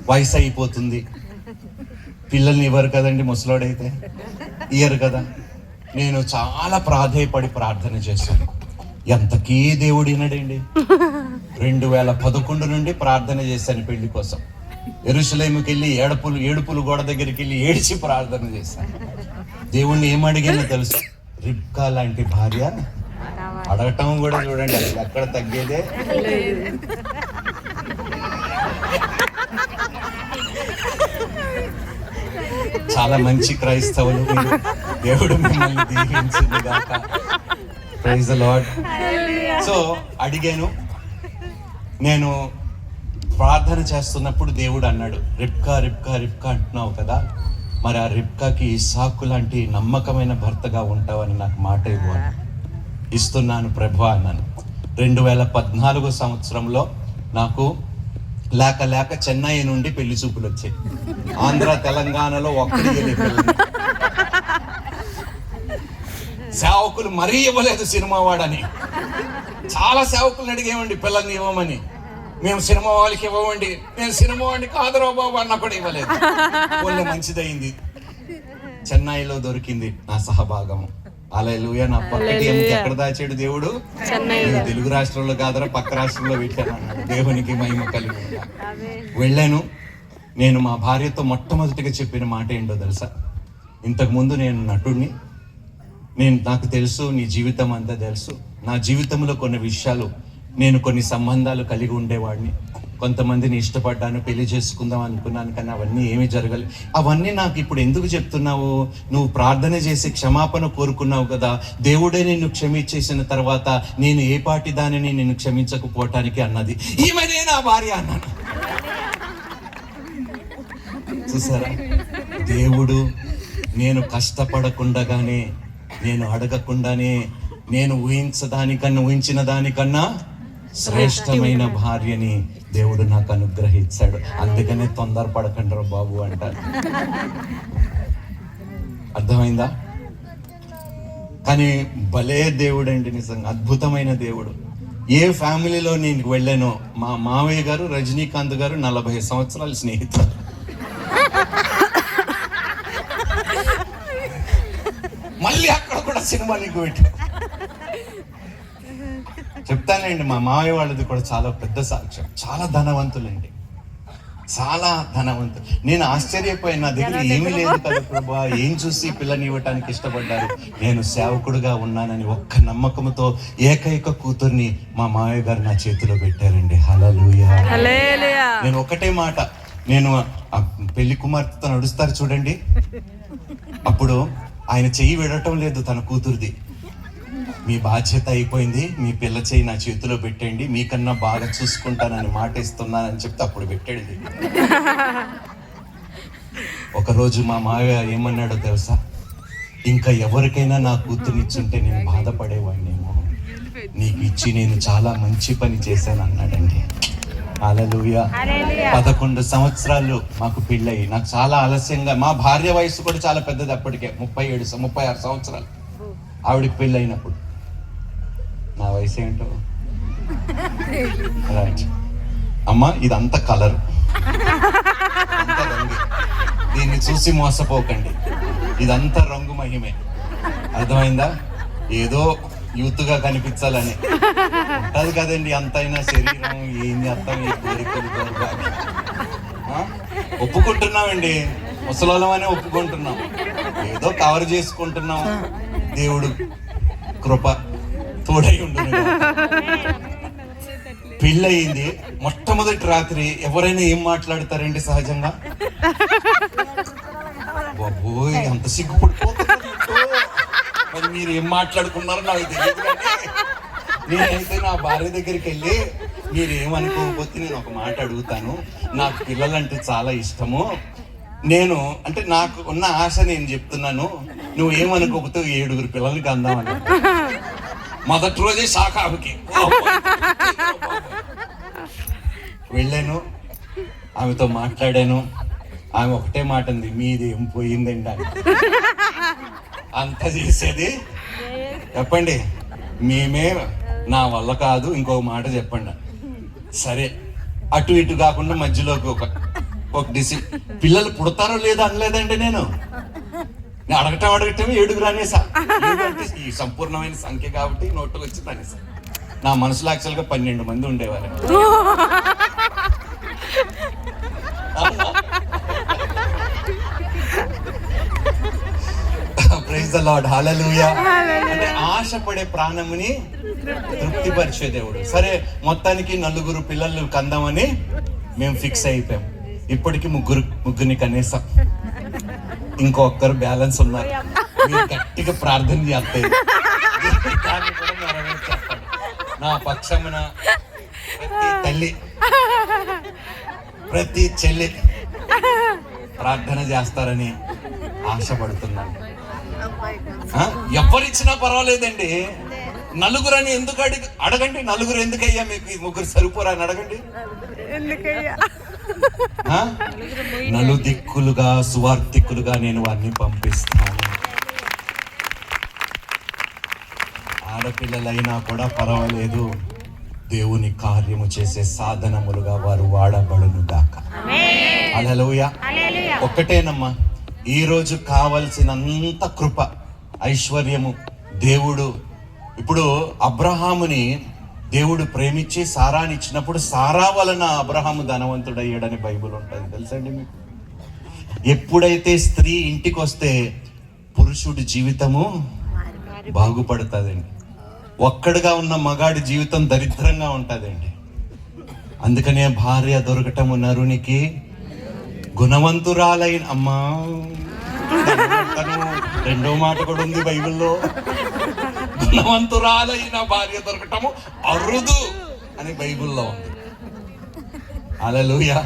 వయసు అయిపోతుంది, పిల్లల్ని ఇవ్వరు కదండి, ముసలోడైతే ఇయ్యరు కదా. నేను చాలా ప్రాధేయపడి ప్రార్థన చేశాను. ఎంతకీ దేవుడు వినడండి. 2011 నుండి ప్రార్థన చేశాను పెళ్లి కోసం. యెరూషలేముకి వెళ్ళి ఏడుపులు గోడ దగ్గరికి వెళ్ళి ఏడిచి ప్రార్థన చేశాను. దేవుణ్ణి ఏం అడిగానో తెలుసు, రిబ్కా లాంటి భార్య అడగటం కూడా చూడండి, అది ఎక్కడ తగ్గేదే. చాలా మంచి క్రైస్తవులు మీరు. దేవుడు మిమ్మల్ని దీవించుగాక. Praise the Lord. సో అడిగాను. నేను ప్రార్థన చేస్తున్నప్పుడు దేవుడు అన్నాడు, రిబ్కా రిబ్కా రిబ్కా అంటున్నావు కదా, మరి ఆ రిబ్కాకి ఇస్సాకు లాంటి నమ్మకమైన భర్తగా ఉంటావని నాకు మాట ఇవ్వాలి. ఇస్తున్నాను ప్రభువా అన్నాను. 2014 సంవత్సరంలో నాకు లేక లేక చెన్నై నుండి పెళ్లి చూపులు వచ్చాయి. ఆంధ్ర తెలంగాణలో ఒక్కడి సేవకులు మరీ ఇవ్వలేదు సినిమా వాడని. చాలా సేవకులను అడిగేవండి పిల్లల్ని ఇవ్వమని. మేము సినిమా వాళ్ళకి ఇవ్వమండి, నేను సినిమా వాడిని కాదురా బాబు అన్న కూడా ఇవ్వలేదు. వాళ్ళ మంచిదైంది, చెన్నైలో దొరికింది నా సహభాగము. హల్లెలూయా. నా పక్కటి ఎక్కడ దాచాడు దేవుడు? నేను తెలుగు రాష్ట్రంలో కాదురా పక్క రాష్ట్రంలో పెట్టాను అన్నాడు. దేవునికి మహిమ కలిగి. వెళ్ళాను. నేను మా భార్యతో మొట్టమొదటిగా చెప్పిన మాట ఏంటో తెలుసా? ఇంతకుముందు నేను నటుడిని, నాకు తెలుసు, నీ జీవితం అంతా తెలుసు. నా జీవితంలో కొన్ని విషయాలు, నేను కొన్ని సంబంధాలు కలిగి ఉండేవాడిని, కొంతమందిని ఇష్టపడ్డాను, పెళ్లి చేసుకుందాం అనుకున్నాను, కానీ అవన్నీ ఏమీ జరగలేదు. అవన్నీ నాకు ఇప్పుడు ఎందుకు చెప్తున్నావు? నువ్వు ప్రార్థన చేసి క్షమాపణ కోరుకున్నావు కదా, దేవుడే నిన్ను క్షమించేసిన తర్వాత నేను ఏ పాటి దానిని నిన్ను క్షమించకపోవటానికి అన్నది. ఈమెనే నా భార్య అన్నాను. చూసారా, దేవుడు నేను కష్టపడకుండానే, నేను అడగకుండానే, నేను ఊహించిన దానికన్నా శ్రేష్టమైన భార్యని దేవుడు నాకు అనుగ్రహించాడు. అందుకనే తొందరపడకండి రా బాబు అంటారు. అర్థమైందా? కానీ భలే దేవుడు అండి, నిజంగా అద్భుతమైన దేవుడు. ఏ ఫ్యామిలీలో నేను వెళ్ళానో, మా మావయ్య గారు రజనీకాంత్ గారు 40 సంవత్సరాల స్నేహితులు. మళ్ళీ అక్కడ కూడా సినిమా నీకు పెట్టు చెప్తానండి. మా మావయ్య వాళ్ళది కూడా చాలా పెద్ద సాక్ష్యం. చాలా ధనవంతులండి, చాలా ధనవంతులు. నేను ఆశ్చర్యపోయిన, నా దగ్గర ఏమీ లేదు కదా ప్రభా, ఏం చూసి పిల్లని ఇవ్వటానికి ఇష్టపడ్డారు? నేను సేవకుడుగా ఉన్నానని ఒక్క నమ్మకంతో ఏకైక కూతుర్ని మా మావయ్య గారు నా చేతిలో పెట్టారండి. హల్లెలూయా. నేను ఒకటే మాట, నేను పెళ్లి కుమార్తెతో నడుస్తారు చూడండి, అప్పుడు ఆయన చెయ్యి విడటం లేదు తన కూతురిది. మీ బాధ్యత అయిపోయింది, మీ పిల్ల చెయ్యి నా చేతిలో పెట్టండి, మీకన్నా బాగా చూసుకుంటానని మాట ఇస్తున్నానని చెప్తే అప్పుడు పెట్టాడు. ఒకరోజు మా మావయ్య ఏమన్నాడో తెలుసా? ఇంకా ఎవరికైనా నా కూతుర్నిచ్చుంటే నేను బాధపడేవాడినేమో, నీకు ఇచ్చి నేను చాలా మంచి పని చేశాను అన్నాడండి. హల్లెలూయా. 11 సంవత్సరాలు మాకు పెళ్ళయి, నాకు చాలా ఆలస్యంగా, మా భార్య వయసు కూడా చాలా పెద్దది అప్పటికే, 36 సంవత్సరాలు ఆవిడకి పెళ్ళి అయినప్పుడు. నా వయసు ఏంటో రైట్ అమ్మా, ఇదంతా కలర్, దీన్ని చూసి మోసపోకండి, ఇదంతా రంగు మహిమే. అర్థమైందా? ఏదో యూత్ గా కనిపించాలని ఉంటది కదండి, అంతైనా శరీరం ఏం చేస్తాం, ఈ కోరికలు ఒప్పుకుంటున్నామండి, ముసలోళ్ళం అని ఒప్పుకుంటున్నాం, ఏదో కవర్ చేసుకుంటున్నాం. దేవుడు కృప తోడై ఉంటుంది. పెళ్ళయింది, మొట్టమొదటి రాత్రి ఎవరైనా ఏం మాట్లాడతారండి సహజంగా? బాబోయ్ అంత సిగ్గుపడిపోతున్నారు, మరి మీరు ఏం మాట్లాడుకున్నారో నాకు తెలియదు. కానీ నేనైతే నా భార్య దగ్గరికి వెళ్ళి, మీరు ఏమనుకోకపోతే నేను ఒక మాట అడుగుతాను, నాకు పిల్లలంటే చాలా ఇష్టము, నేను అంటే నాకు ఉన్న ఆశ నేను చెప్తున్నాను, నువ్వు ఏమనుకోకపోతే 7 పిల్లలకి అందామని. మొదటి రోజే శాఖకి వెళ్ళాను, ఆమెతో మాట్లాడాను. ఆమె ఒకటే మాట ఉంది, మీది ఏం పోయిందండి అని. అంత చేసేది చెప్పండి, మేమే, నా వల్ల కాదు, ఇంకొక మాట చెప్పండి. సరే, అటు ఇటు కాకుండా మధ్యలోకి ఒక పిల్లలు పుడతారో లేదో అనలేదండి. నేను అడగటం 7 అనేసా. ఈ సంపూర్ణమైన సంఖ్య కాబట్టి నోటుకు వచ్చింది అనేసా. నా మనసులో యాక్చువల్గా 12 మంది ఉండేవారు. ప్రైజ్ ద లార్డ్, హల్లెలూయా. అంటే ఆశపడే ప్రాణముని తృప్తిపరిచే దేవుడు. సరే, మొత్తానికి 4 పిల్లలు కందామని మేము ఫిక్స్ అయిపోయాం. ఇప్పటికి ముగ్గురిని కనీసం, ఇంకొకరు బ్యాలెన్స్ ఉన్నారు. మీరు గట్టిగా ప్రార్థన చేస్తారు, దాన్ని కూడా నెరవేర్చేస్తాను. నా పక్షమున ప్రతి తల్లి, ప్రతి చెల్లి ప్రార్థన చేస్తారని ఆశపడుతున్నాను. ఎవరిచ్చినా పర్వాలేదండి. 4 అని ఎందుకు అడగండి. 4 ఎందుకయ్యా మీకు 3 సరిపోరా అని అడగండి. నలుదిక్కులుగా సువార్థికులుగా నేను వారిని పంపిస్తాను. ఆడపిల్లలైనా కూడా పర్వాలేదు, దేవుని కార్యము చేసే సాధనములుగా వారు వాడబడును గాక. హల్లెలూయా. ఒక్కటేనమ్మా, ఈరోజు కావలసినంత కృప, ఐశ్వర్యము దేవుడు. ఇప్పుడు అబ్రహాముని దేవుడు ప్రేమించి సారాని ఇచ్చినప్పుడు సారా వలన అబ్రహాము ధనవంతుడయ్యాడని బైబిల్ ఉంటుంది, తెలుసండి మీకు. ఎప్పుడైతే స్త్రీ ఇంటికి వస్తే పురుషుడి జీవితము బాగుపడుతుందండి. ఒక్కడిగా ఉన్న మగాడి జీవితం దరిద్రంగా ఉంటుందండి. అందుకనే భార్య దొరకటము నరునికి గుణవంతురాలైన అమ్మా, రెండో మాట కూడా ఉంది బైబిల్లో, గుణవంతురాలైన భార్య దొరకటము అరుదు అని బైబిల్లో ఉంది. హల్లెలూయా.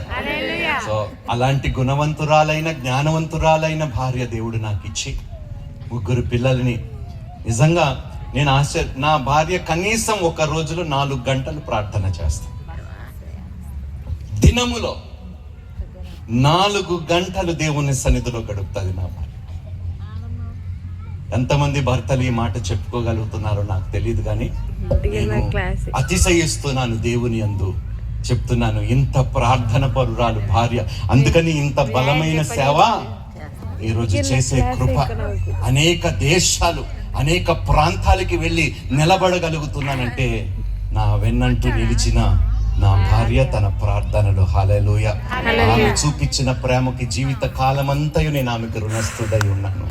సో అలాంటి గుణవంతురాలైన జ్ఞానవంతురాలైన భార్య దేవుడు నాకు ఇచ్చి 3 పిల్లల్ని, నిజంగా నేను నా భార్య కనీసం ఒక రోజులో 4 గంటలు ప్రార్థన చేస్తాను. దినములో 4 గంటలు దేవుని సన్నిధిలో గడుపుతుంది నా భార్య. ఎంతమంది భర్తలు ఈ మాట చెప్పుకోగలుగుతున్నారో నాకు తెలియదు, కానీ నేను అతిశయిస్తున్నాను దేవుని యందు చెప్తున్నాను. ఇంత ప్రార్థన పరురాలు భార్య, అందుకని ఇంత బలమైన సేవ ఈరోజు చేసే కృప, అనేక దేశాలు అనేక ప్రాంతాలకి వెళ్ళి నిలబడగలుగుతున్నానంటే నా వెన్నంటూ నిలిచిన నా భార్య తన ప్రార్థనలు. హల్లెలూయా. ఆమె చూపించిన ప్రేమకి జీవిత కాలమంతయు నేను ఆమెకు రుణస్తుడై ఉన్నాను.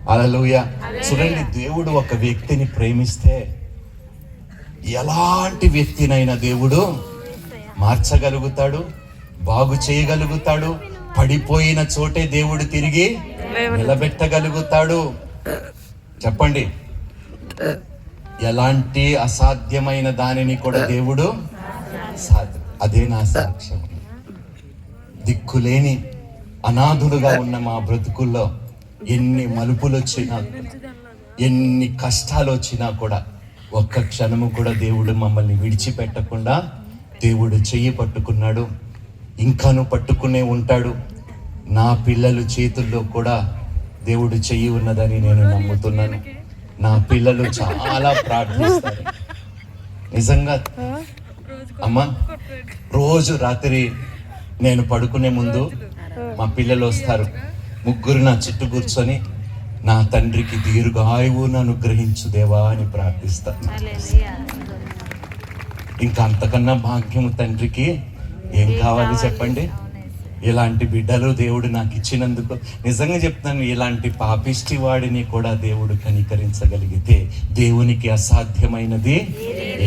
హల్లెలూయా. చూడండి, దేవుడు ఒక వ్యక్తిని ప్రేమిస్తే ఎలాంటి వ్యక్తినైనా దేవుడు మార్చగలుగుతాడు, బాగు చేయగలుగుతాడు. పడిపోయిన చోటే దేవుడు తిరిగి నిలబెట్టగలుగుతాడు. చెప్పండి, ఎలాంటి అసాధ్యమైన దానిని కూడా దేవుడు సాధ్యం. అదే నా సాక్ష్యం. దిక్కులేని అనాథులుగా ఉన్న మా బ్రతుకుల్లో ఎన్ని మలుపులు వచ్చినా, ఎన్ని కష్టాలు వచ్చినా కూడా ఒక్క క్షణము కూడా దేవుడు మమ్మల్ని విడిచిపెట్టకుండా దేవుడు చెయ్యి పట్టుకున్నాడు, ఇంకాను పట్టుకునే ఉంటాడు. నా పిల్లల చేతుల్లో కూడా దేవుడు చెయ్యి ఉన్నదని నేను నమ్ముతున్నాను. నా పిల్లలు చాలా ప్రార్థిస్తారు. నిజంగా అమ్మా, రోజు రాత్రి నేను పడుకునే ముందు మా పిల్లలు వస్తారు, 3 నా చుట్టూ కూర్చొని నా తండ్రికి దీర్ఘాయువును అనుగ్రహించు దేవా అని ప్రార్థిస్తాను. ఇంకా అంతకన్నా భాగ్యము తండ్రికి ఏం కావాలి చెప్పండి? ఇలాంటి బిడ్డలు దేవుడు నాకు ఇచ్చినందుకు నిజంగా చెప్తాను, ఇలాంటి పాపిష్టి వాడిని కూడా దేవుడు కనికరించగలిగితే దేవునికి అసాధ్యమైనది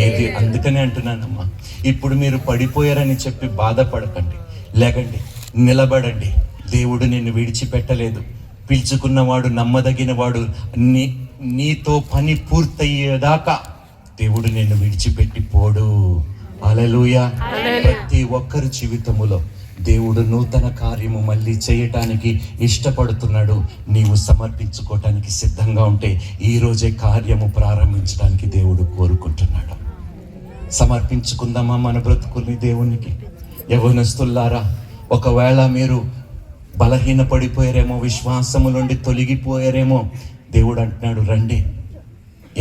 ఏది? అందుకనే అంటున్నానమ్మా, ఇప్పుడు మీరు పడిపోయారని చెప్పి బాధపడకండి, లేకండి, నిలబడండి. దేవుడు నిన్ను విడిచిపెట్టలేదు. పిలుచుకున్నవాడు నమ్మదగిన వాడు. నీతో పని పూర్తయ్యేదాకా దేవుడు నిన్ను విడిచిపెట్టి పోడు. హల్లెలూయా. ప్రతి ఒక్కరి జీవితములో దేవుడు నూతన కార్యము మళ్ళీ చేయటానికి ఇష్టపడుతున్నాడు. నీవు సమర్పించుకోవటానికి సిద్ధంగా ఉంటే ఈ రోజే కార్యము ప్రారంభించడానికి దేవుడు కోరుకుంటున్నాడు. సమర్పించుకుందామా మన బ్రతుకుల్ని దేవునికి? యవ్వనస్తులారా, ఒకవేళ మీరు బలహీన పడిపోయారేమో, విశ్వాసము నుండి తొలగిపోయారేమో, దేవుడు అంటున్నాడు, రండి,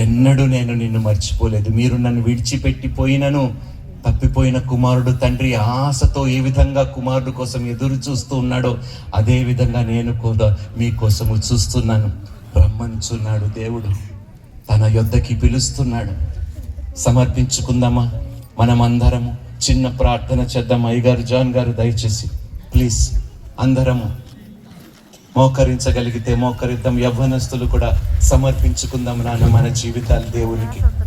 ఎన్నడూ నేను నిన్ను మర్చిపోలేదు. మీరు నన్ను విడిచిపెట్టి పోయినను, తప్పిపోయిన కుమారుడు తండ్రి ఆశతో ఏ విధంగా కుమారుడు కోసం ఎదురు చూస్తూ ఉన్నాడో అదే విధంగా నేను కూడా మీకోసము చూస్తున్నాను. రమ్మంచున్నాడు దేవుడు, తన యొద్దకి పిలుస్తున్నాడు. సమర్పించుకుందామా? మనమందరము చిన్న ప్రార్థన చేద్దాం. అయ్యగారు, జాన్ గారు, దయచేసి ప్లీజ్ అందరము మోకరించగలిగితే మోకరిద్దాం. యవ్వనస్తులు కూడా సమర్పించుకుందాం నాన్న మన జీవితాలు దేవునికి.